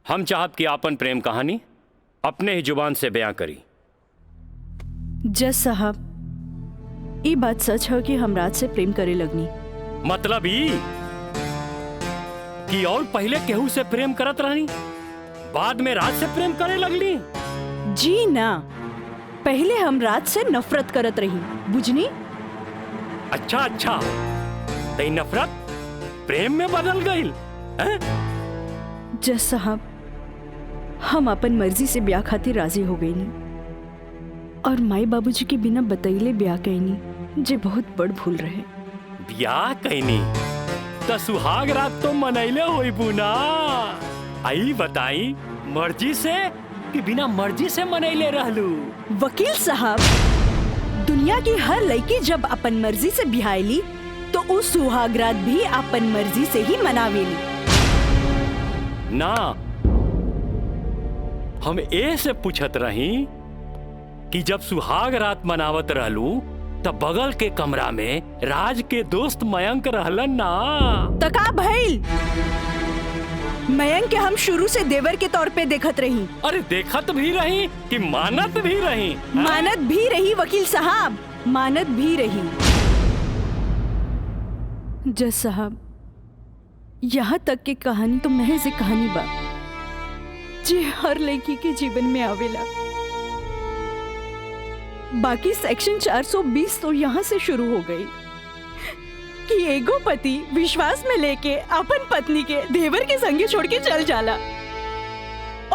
हम चाहब कि आपन प्रेम कहानी अपने ही जुबान से बयां करी। जज साहब, ये बात सच है कि हम राज से प्रेम करे लगनी। मतलब ई कि और पहले केहू से प्रेम करत रहनी, बाद में राज से प्रेम करे लगली? जी ना, पहले हम राज से नफरत करत रही, बुझनी? अच्छा अच्छा, तो नफरत प्रेम में बदल गई? जज साहब, हम अपन मर्जी से ब्याह खातिर राजी हो गई नी और माई बाबूजी के बिना बतैले ब्याह कैनी, जे बहुत बड़ भूल रहे। ब्याह कैनी तो सुहाग रात तो मनैले होई बुना। आई बताई, मर्जी से कि बिना मर्जी से मनैले रहलू? वकील साहब, दुनिया की हर लड़की जब अपन मर्जी से ब्याहली तो उस सुहाग रात भी अपन मर्जी से ही मनावेली ना। हम ए से पूछत रही कि जब सुहाग रात मनावत रहलू तब बगल के कमरा में राज के दोस्त मयंक रहलन ना? तका भइल, मयंक के हम शुरू से देवर के तौर पे देखत रही। अरे देखत भी रही कि मानत भी रही? मानत भी रही वकील साहब, मानत भी रही। जज साहब, यहाँ तक की कहानी तो महज एक कहानी बा जे हर लड़की के जीवन में आवेला। बाकी सेक्शन 420 तो यहाँ से शुरू हो गई कि एगो पति विश्वास में लेके अपन पत्नी के देवर के संगे छोड़ के चल जाला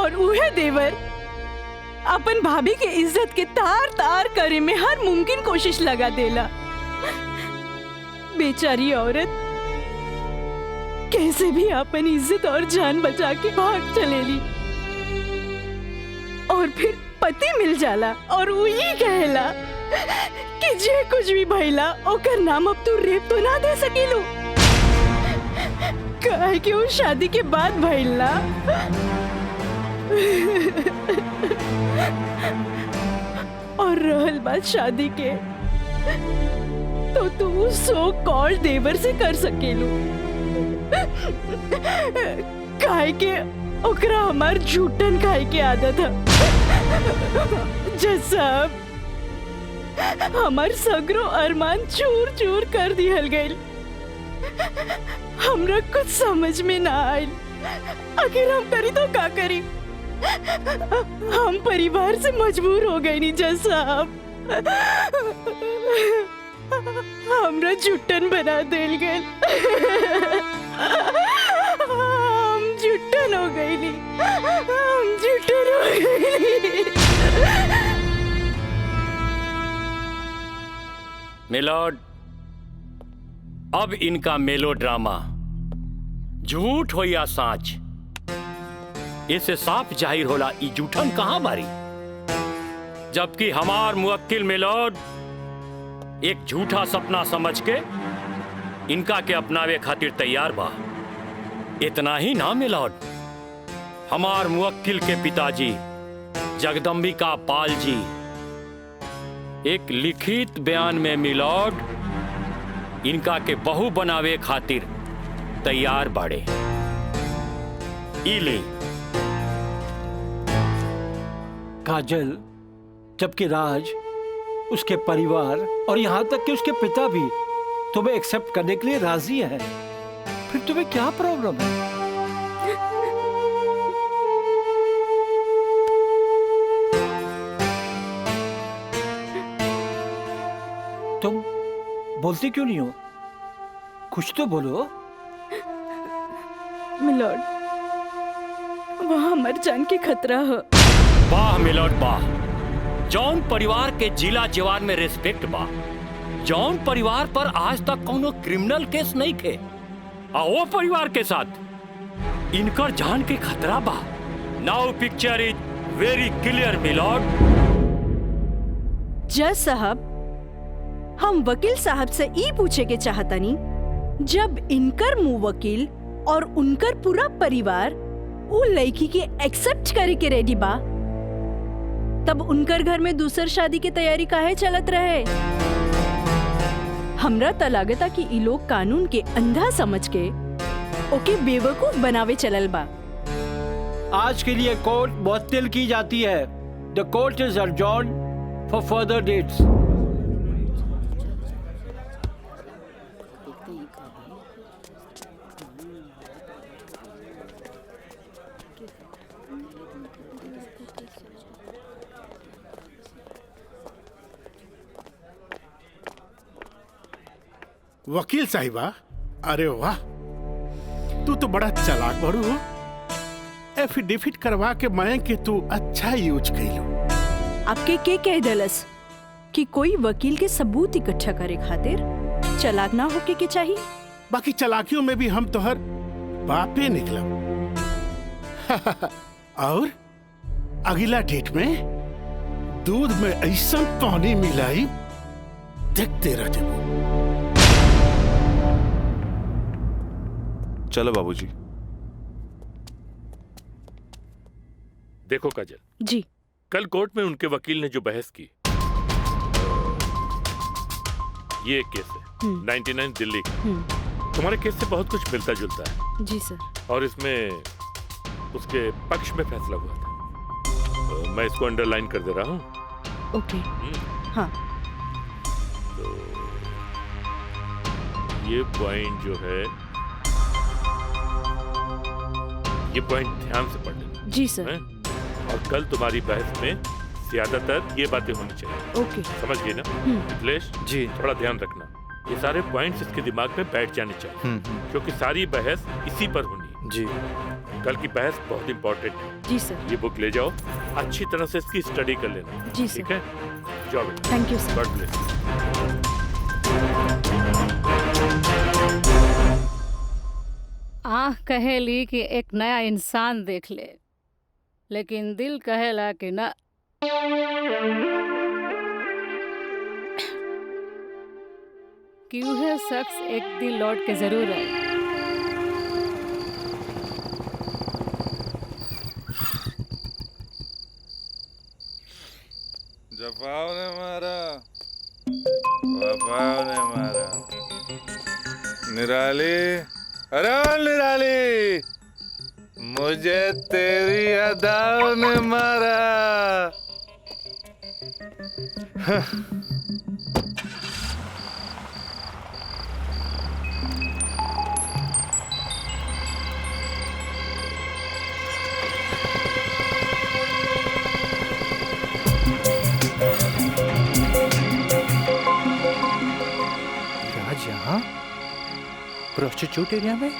और उहे देवर अपन भाभी के इज्जत के तार तार करे में हर मुमकिन कोशिश लगा देला। बेचारी औरत कैसे भी अपन इज्जत और जान बचा के भाग चलेली और फिर पति मिल जाला और वही कहला कि जे कुछ भी भइला ओकर नाम अब तू रेप तो ना दे सकेलू, काहे कि वो शादी के बाद भइला। और रहल बात शादी के, तो तू सो कॉल देवर से कर सकेलू, काहे के ओकरा हमार झूठन खाए के आदत है। जज साहब, हमार सगरो अरमान चूर चूर कर दिहल गइल। हमरा कुछ समझ में ना आइल, आखिर हम करी तो का करी? हम परिवार से मजबूर हो गए नी जज साहब, हमरा झूठन बना देल गइल। हम झूठन हो गई नी, हम झूठन हो गई। मिलॉर्ड, अब इनका मेलो ड्रामा झूठ हो या साच, इससे साफ जाहिर होला ई झूठन कहां बारी। जबकि हमार मुवक्किल मिलॉर्ड एक झूठा सपना समझ के इनका के अपनावे खातिर तैयार बा। इतना ही ना मिलॉर्ड, हमार मुवक्किल के पिताजी जगदम्बिका पाल जी एक लिखित बयान में मिलॉर्ड इनका के बहू बनावे खातिर तैयार बाड़े। इले काजल, जबकि राज, उसके परिवार और यहाँ तक कि उसके पिता भी तुम्हें एक्सेप्ट करने के लिए राजी है, फिर तुम्हें क्या प्रॉब्लम है? तुम बोलती क्यों नहीं हो? कुछ तो बोलो। मिलॉर्ड, वहाँ मर जान के खतरा है। वाह मिलॉर्ड वाह, जौन परिवार के जिला जवान में रिस्पेक्ट बा, जौन परिवार पर आज तक कोनो क्रिमिनल केस नहीं थे, वो परिवार के साथ इनकर जान के खतरा बा। Now picture is very clear milord. जज साहब, हम वकील साहब से ई पूछे के चाहतानी, जब इनकर मुंह वकील और उनकर पूरा परिवार उ लड़की के एक्सेप्ट करे के रेडी बा, तब उनकर घर में दूसर शादी की तैयारी काहे चलत रहे? हमरा त लागता कि ई लोग कानून के अंधा समझ के ओके बेवकूफ बनावे चलल बा। आज के लिए कोर्ट मुअत्तल की जाती है। The court is adjourned for further dates. वकील साहिबा, अरे वाह, तू तो बड़ा चालाक बड़ू हो। एफिडेविट करवा के मैं कि तू अच्छा यूज कैलू। आपके के कह दलस कि कोई वकील के सबूत इकट्ठा करे खातिर चालाक ना होके के चाहिए? बाकी चालाकियों में भी हम तोहर बापे निकला। और अगला डेट में दूध में ऐसा पानी मिलाई, देखते रह जाबो। चलो बाबूजी। देखो काजल जी, कल कोर्ट में उनके वकील ने जो बहस की, ये एक केस है 99 दिल्ली का। तुम्हारे केस से बहुत कुछ मिलता जुलता है। जी सर। और इसमें उसके पक्ष में फैसला हुआ था। मैं इसको अंडरलाइन कर दे रहा हूँ। ओके। हाँ। तो ये पॉइंट जो है, ये पॉइंट ध्यान से पढ़ लेना। जी सर। और कल तुम्हारी बहस में ज्यादातर ये बातें होनी चाहिए। ओके। समझ गए ना मिथिलेश? जी। थोड़ा ध्यान रखना, ये सारे पॉइंट्स इसके दिमाग में बैठ जाने चाहिए, क्योंकि सारी बहस इसी पर होनी है। जी। कल की बहस बहुत इंपॉर्टेंट है। जी सर। ये बुक ले जाओ, अच्छी तरह से इसकी स्टडी कर लेना। जी सर। ठीक है, जाओ बेटा। Thank you sir. God bless. आँख कहेली कि एक नया इंसान देख ले, लेकिन दिल कहेला कि ना। कि वह शख्स एक दिन लौट के जरूर आए। जफाव ने मारा, वफाव ने मारा। निराली, अरे ओ निराली, मुझे तेरी अदाओं ने मारा। राज यहाँ प्रोस्टिट्यूट एरिया में?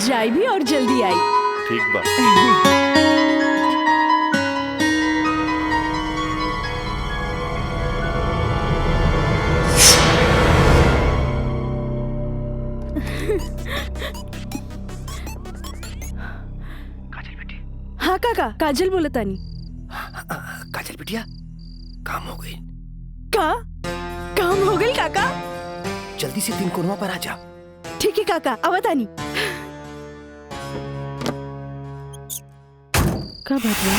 जाई भी और जल्दी आई। ठीक बा। हाँ काका, काजल बोला तानी। काजल बिटिया काम हो गई। काम हो गई काका? जल्दी से 3 कोनवा पर आ जा। ठीक है काका, अब तानी। का बात बा?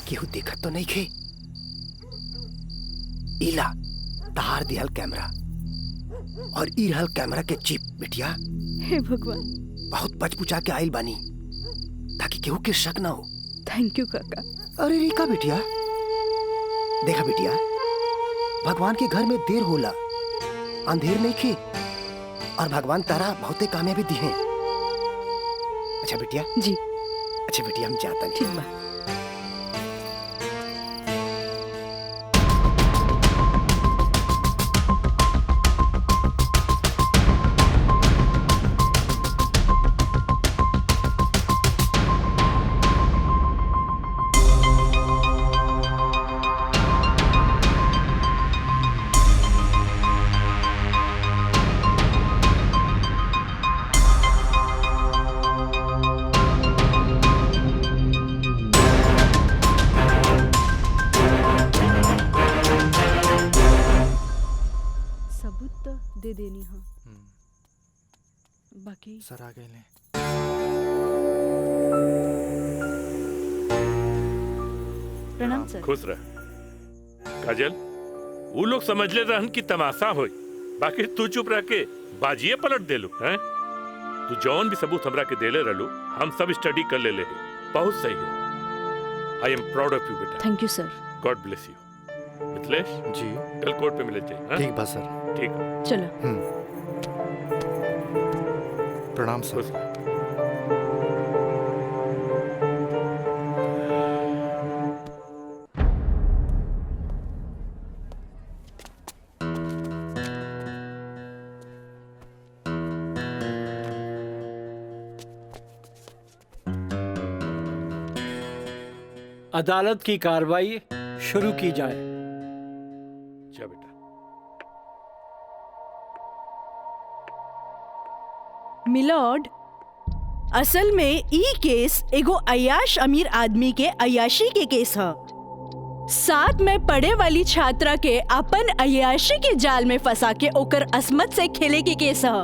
केहू देखत तो नहीं खे। इला तहार दिहल कैमरा और ई रहल कैमरा के चिप बिटिया। हे भगवान, बहुत बचपुचा के आइल बानी ताकि केहू के शक ना हो। थैंक यू काका। अरे रेखा बिटिया, देखा बिटिया, भगवान के घर में देर होला, अंधेर नहीं खे, और भगवान तारा बहुते कामयाबी दी हैं। अच्छा बिटिया जी। अच्छा बिटिया, हम जाता हैं। ठीक बा। दे देनी। हाँ बाकी सर आ गए ले। प्रणाम सर। खुश रह काजल। वो लोग समझ ले रहन की तमाशा होई, बाकी तू चुप रह के बाजिए पलट देलू हैं। तू जौन भी सबूत हमरा के देले रहलू, हम सब स्टडी कर ले बहुत सही है। I am proud of you बेटा। Thank you sir. God bless you. Mithilesh ji, कल कोर्ट पे मिले थे। ठीक बा सर। ठीक है, चलो। प्रणाम सर। अदालत की कार्रवाई शुरू की जाए। जा बेटा। मिलॉर्ड, असल में ई केस एगो अय्याश अमीर आदमी के अय्याशी के केस है। साथ में पढ़े वाली छात्रा के अपन अय्याशी के जाल में फंसा के ओकर असमत से खेले के केस है।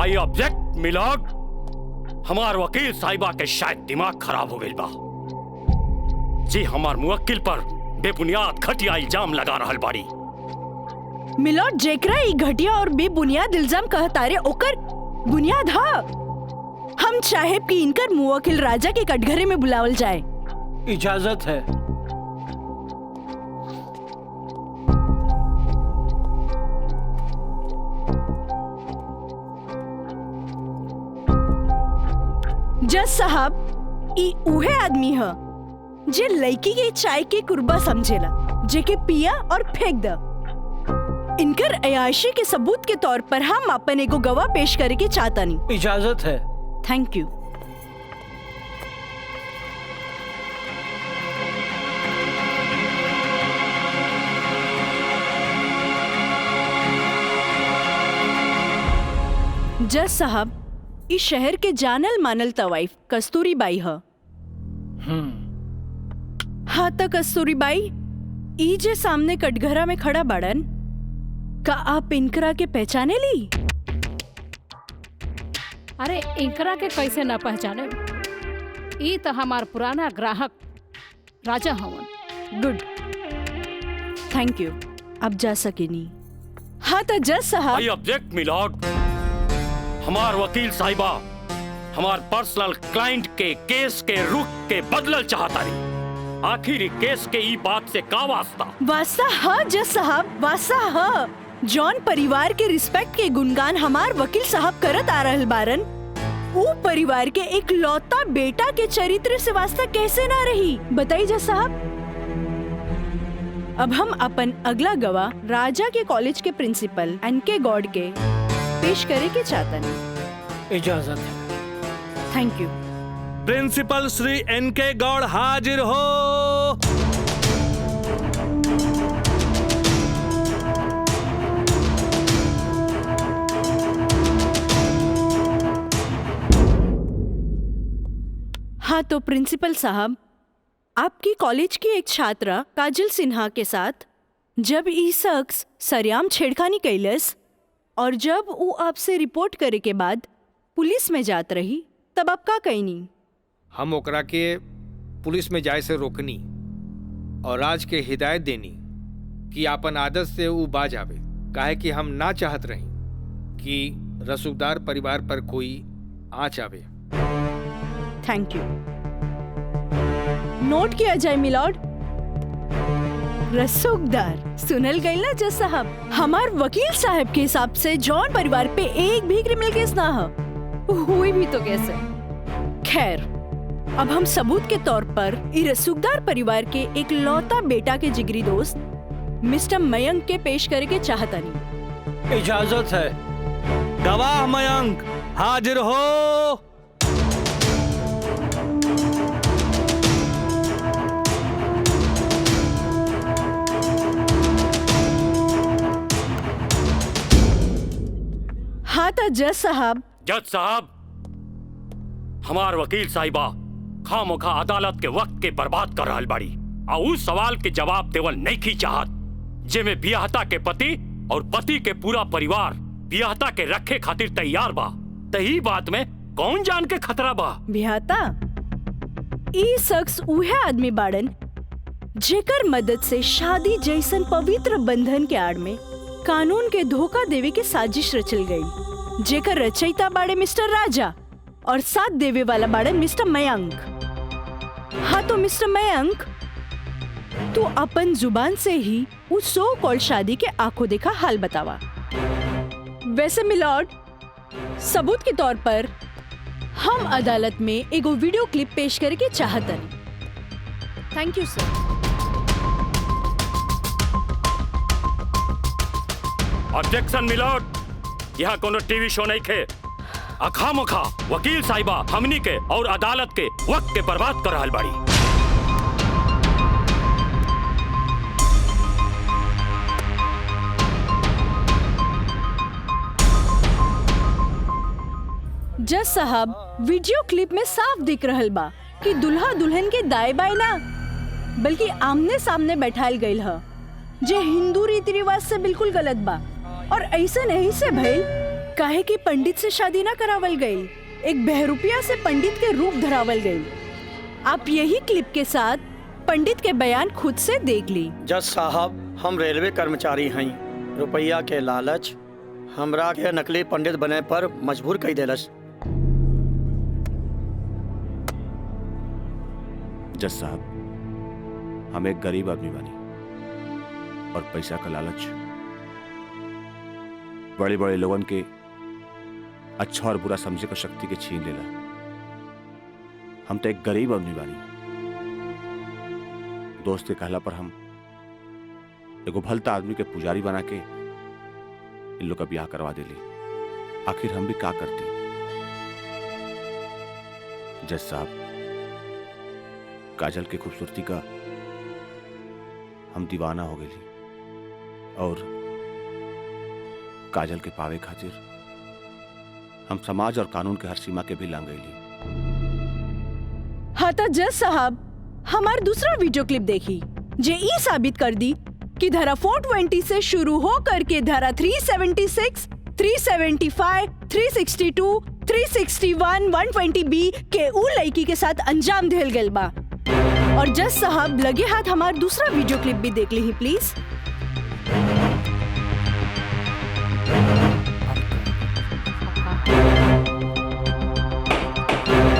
I object milord. हमार वकील साहिबा के शायद दिमाग खराब हो गई बा जी। हमार मुवक्किल पर बेबुनियाद घटिया इल्जाम लगा रहल बाड़ी। मिलॉर्ड, जेकरा ई घटिया और बेबुनियाद इल्जाम कहतारे ओकर बुनियाद हा। हम चाहे कि इनकर मुवक्किल राजा के कटघरे में बुलावल जाए। इजाजत है। जज साहब, ई उहे आदमी है जे लड़की के चाय के कुर्बा समझेला, जेके पिया और फेंक द। इनकर अयाशी के सबूत के तौर पर हम अपन एगो गवाह पेश करे के चाहतानी। इजाजत है। Thank you. जज साहब, इस शहर के जानल मानल तवाइफ कस्तूरी बाई है। हाँ तो कस्तूरी बाई, ई जे सामने कटघरा में खड़ा बाड़न, का आप इनकरा के पहचाने ली? अरे इनकरा के कैसे न पहचाने? ई तो हमार पुराना ग्राहक राजा हवन। Good, thank you. अब जा सकेनी। हाँ तो जज साहब। I object milord. हमार वकील साहिबा हमार पर्सनल क्लाइंट के केस के रुख के बदलल चाहता रही। आखिर केस के ई बात से का वास्ता? वास्ता हा जज साहब, वास्ता हा। जॉन परिवार के रिस्पेक्ट के गुणगान हमार वकील साहब करत आ रहल बारन, वो परिवार के एक लौता बेटा के चरित्र से वास्ता कैसे ना रही? बताइए जज साहब। अब हम अपन अगला गवाह राजा के कॉलेज के प्रिंसिपल एनके गॉड के पेश करे के चाहता नहीं। इजाजत है। Thank you. प्रिंसिपल श्री एनके गौड़ हाजिर हो। हाँ तो प्रिंसिपल साहब, आपकी कॉलेज की एक छात्रा काजल सिन्हा के साथ जब ई शख्स सरेआम छेड़खानी कैलस और जब वो आपसे रिपोर्ट करे के बाद पुलिस में जात रही तब आप का कहनी? हम ओकरा के पुलिस में जाए से रोकनी और राज के हिदायत देनी कि आपन आदत से ऊ बाज आवे, काहे कि हम ना चाहत रही कि रसूखदार परिवार पर कोई आँच आवे। Thank you. नोट किया जाए मिलॉर्ड। रसूखदार सुनल गई ना जज साहब, हमार वकील साहब के हिसाब से जॉन परिवार पे एक भी क्रिमिनल केस ना हुई भी तो कैसे। खैर, अब हम सबूत के तौर पर इस रसूखदार परिवार के एक लौता बेटा के जिगरी दोस्त मिस्टर मयंक के पेश करे के चाहता नहीं। इजाजत है। गवाह मयंक हाजिर हो। हाँ तो जज साहब। जज साहब, हमार वकील साहिबा खामोखा अदालत के वक्त के बर्बाद कर रहल बाड़ी और उस सवाल के जवाब देवल नहीं की चाहत जेमे बियाहता के पति और पति के पूरा परिवार बियाहता के रखे खातिर तैयार बा। तही बात में कौन जान के खतरा बा? बियाहता ई शख्स उहे आदमी बाड़न जेकर मदद से शादी जैसन पवित्र बंधन के आड़ में कानून के धोखा देवे के साजिश रचल गई, जेकर रचयिता बाड़े मिस्टर राजा और साथ देवे वाला बाड़े मिस्टर मयंक। हाँ तो मिस्टर मयंक, तू अपन जुबान से ही उस सो कॉल्ड शादी के आंखों देखा हाल बतावा। वैसे मिलॉर्ड, सबूत के तौर पर हम अदालत में एगो वीडियो क्लिप पेश करके चाहतन। Thank you sir. Objection milord, यहाँ कोनो टीवी शो नहीं खे। अखामोखा वकील साहिबा हमनी के और अदालत के वक्त के बर्बाद कर रहल बाड़ी। जज साहब, वीडियो क्लिप में साफ दिख रहल बा कि दुल्हा दुल्हन के दाएं बाएं ना बल्कि आमने सामने बैठाल गईल ह, जे हिंदू रीति रिवाज से बिल्कुल गलत बा और ऐसे नहीं से भइल काहे कि पंडित से शादी ना करावल गई, एक बहरूपिया से पंडित के रूप धरावल गई। आप यही क्लिप के साथ पंडित के बयान खुद से देख ली। जज साहब, हम रेलवे कर्मचारी हैं, रुपया के लालच हमरा के नकली पंडित बने पर मजबूर कई देलस। जज साहब, हम एक गरीब आदमी बानी और पैसा का लालच बड़े बड़े लोगन के अच्छा और बुरा समझे का शक्ति के छीन लेला। हम तो एक गरीब आदमी बानी। दोस्त के कहला पर हम एगो भलता आदमी के पुजारी बना के इन लोग का ब्याह करवा देली। आखिर हम भी का करती? जज साहब, काजल की खूबसूरती का हम दीवाना हो गई और काजल के पावे खातिर हम समाज और कानून के हर सीमा के भी लांग गईली। हाँ तो जज साहब, हमार दूसरा वीडियो क्लिप देखी जे ई साबित कर दी कि धारा 420 से शुरू हो करके धारा 376, 375, 362, 361, 120B के ऊ लड़की के साथ अंजाम दिल गल बा। और जज साहब, लगे हाथ हमार दूसरा वीडियो क्लिप भी देख ली प्लीज।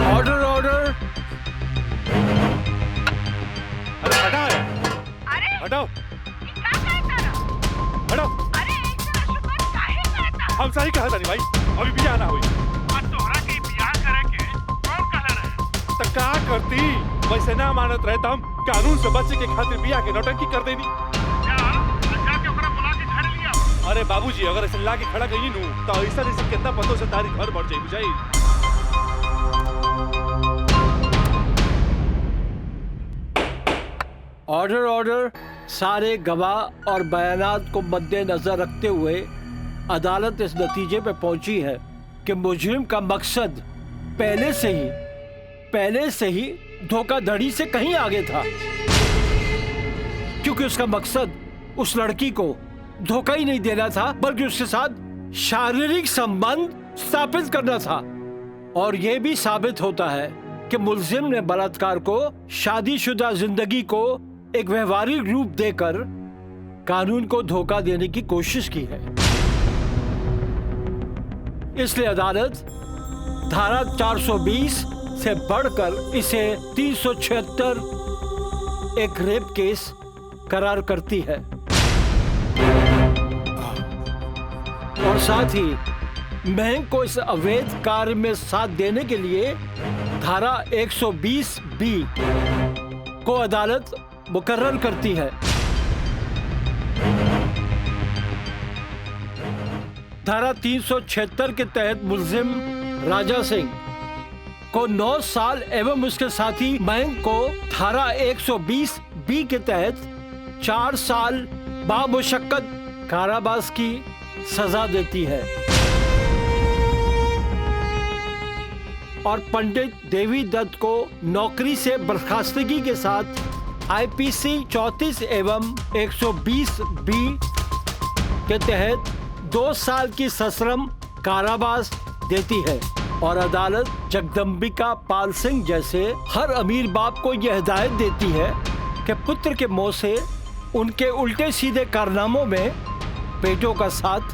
Order order. अरे हटाओ, हटाओ, हटाओ। हम सही कहा था भाई, अभी बियाह ना हुई। तो का करती? वैसे ना मानत रहे तो हम कानून से बचे के खातिर बियाह के नौटंकी कर देनी। अरे बाबूजी, अगर ऐसे ला के खड़ा गई नू तो ऐसा कितना पतों से तारी घर बढ़ जाई बुझाई। Order order. सारे गवाह और बयानात को मद्देनजर रखते हुए अदालत इस नतीजे पे पहुंची है कि मुजरिम का मकसद पहले से ही धोखाधड़ी से कहीं आगे था, क्योंकि उसका मकसद उस लड़की को धोखा ही नहीं देना था बल्कि उसके साथ शारीरिक संबंध स्थापित करना था। और यह भी साबित होता है कि मुलजिम ने बलात्कार को शादीशुदा जिंदगी को एक व्यवहारिक रूप देकर कानून को धोखा देने की कोशिश की है। इसलिए अदालत धारा 420 से बढ़कर इसे 376 एक रेप केस करार करती है और साथ ही महंग को इस अवैध कार्य में साथ देने के लिए धारा 120B को अदालत मुकर्रर करती है। धारा 376 के तहत मुलजिम राजा सिंह को 9 साल एवं उसके साथी महंग को धारा 120B के तहत 4 साल बामुशक्कत कारावास की सजा देती है और पंडित देवी दत्त को नौकरी से बर्खास्तगी के साथ IPC 34 एवं 120B के तहत 2 साल की सश्रम कारावास देती है और अदालत जगदम्बिका पाल सिंह जैसे हर अमीर बाप को यह हिदायत देती है कि पुत्र के मुंह से उनके उल्टे सीधे कारनामों में बेटों का साथ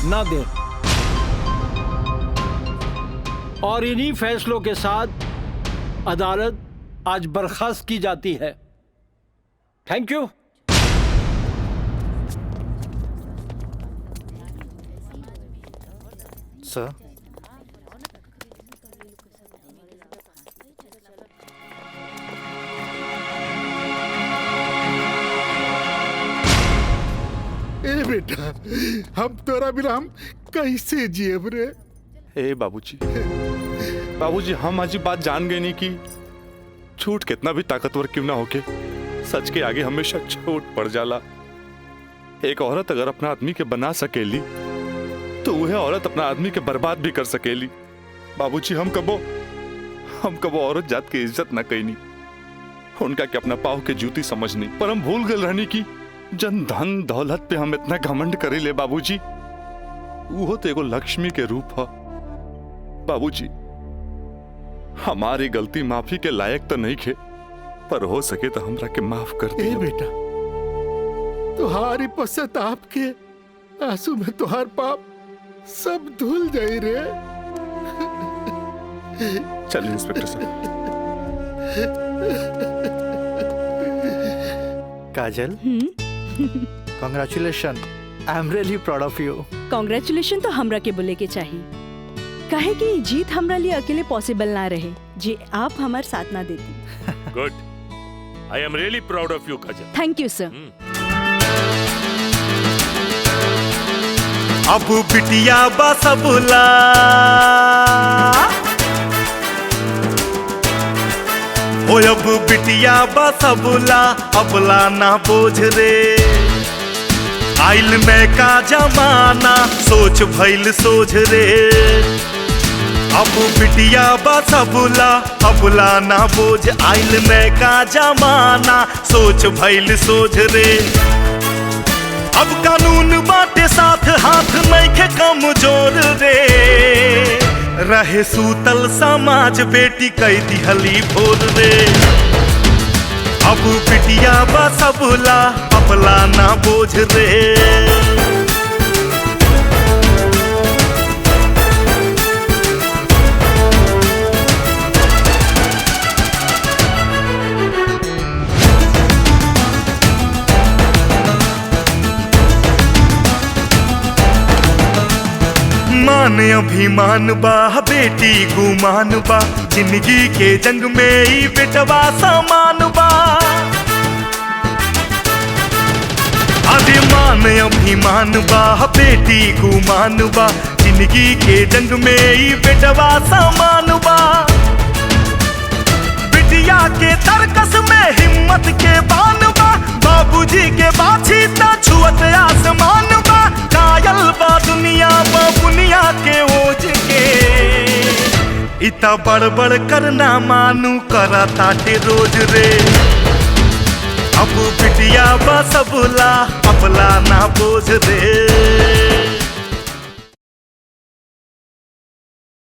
न दें। और इन्हीं फैसलों के साथ अदालत आज बर्खास्त की जाती है। Thank you. सर, ए बेटा, हम तोरा बिना हम कैसे जियब रे? ए बाबूजी हम आज बात जान गए नहीं कि झूठ कितना भी ताकतवर क्यों ना होके सच के आगे हमेशा छोट पड़ जाला। एक औरत अगर अपना आदमी के बना सकेली तो वह औरत अपना आदमी के बर्बाद भी कर सकेली। बाबूजी हम कबो औरत जात की इज्जत ना कईनी, उनका के अपना पाव के जूती समझनी, पर हम भूल गए रहनी की जन धन दौलत पे हम इतना घमंड करे ले। बाबूजी वो तो एगो लक्ष्मी के रूप है। बाबूजी हमारी गलती माफी के लायक तो नहीं खे, पर हो सके तो हमरा के माफ कर दे। ए बेटा, तुहारी पश्चाताप के आंसू में तुहार पाप सब धुल जाई रे। चलिए इंस्पेक्टर साहब। Kajal, congratulation, I am really proud of you. Congratulation तो हमरा के बोले के चाहिए, काहे कि जीत हमरा लिए अकेले पॉसिबल ना रहे जी आप हमार साथ ना देती। Good, I am really proud of you Kajal. Thank you sir. अब बिटिया बसबुला हो, अब बिटिया बसबुला अबला ना बोझ रे। आइल में का जमाना सोच भइल सोझ रे। अब बिटिया बसबुला अबला ना बोझ, आइल में का जमाना सोच भइल सोझ रे। अब कानून बाटे साथ हाथ नइखे कमजोर रे। रहे सूतल समाज बेटी कई दिहली भोर रे। अब बिटिया बसबुला अबला ना बोझ रे। मान अभिमान बा बेटी गुमान बा, जिंदगी के जंग में ही बेटवा समान बा। अरे मान अभिमान बा बेटी गुमान बा, जिंदगी के जंग में ही बेटवा समान बा। बिटिया के तरकस में हिम्मत के बान बाबूजी के बाछी ता छुअत आसमान बा, कायल बा दुनिया बुनिया के ओझ के। इता बड़बड़ करना मानू करा ताटे रोज रे, अब बिटिया बा सबला अपला ना बोझ रे।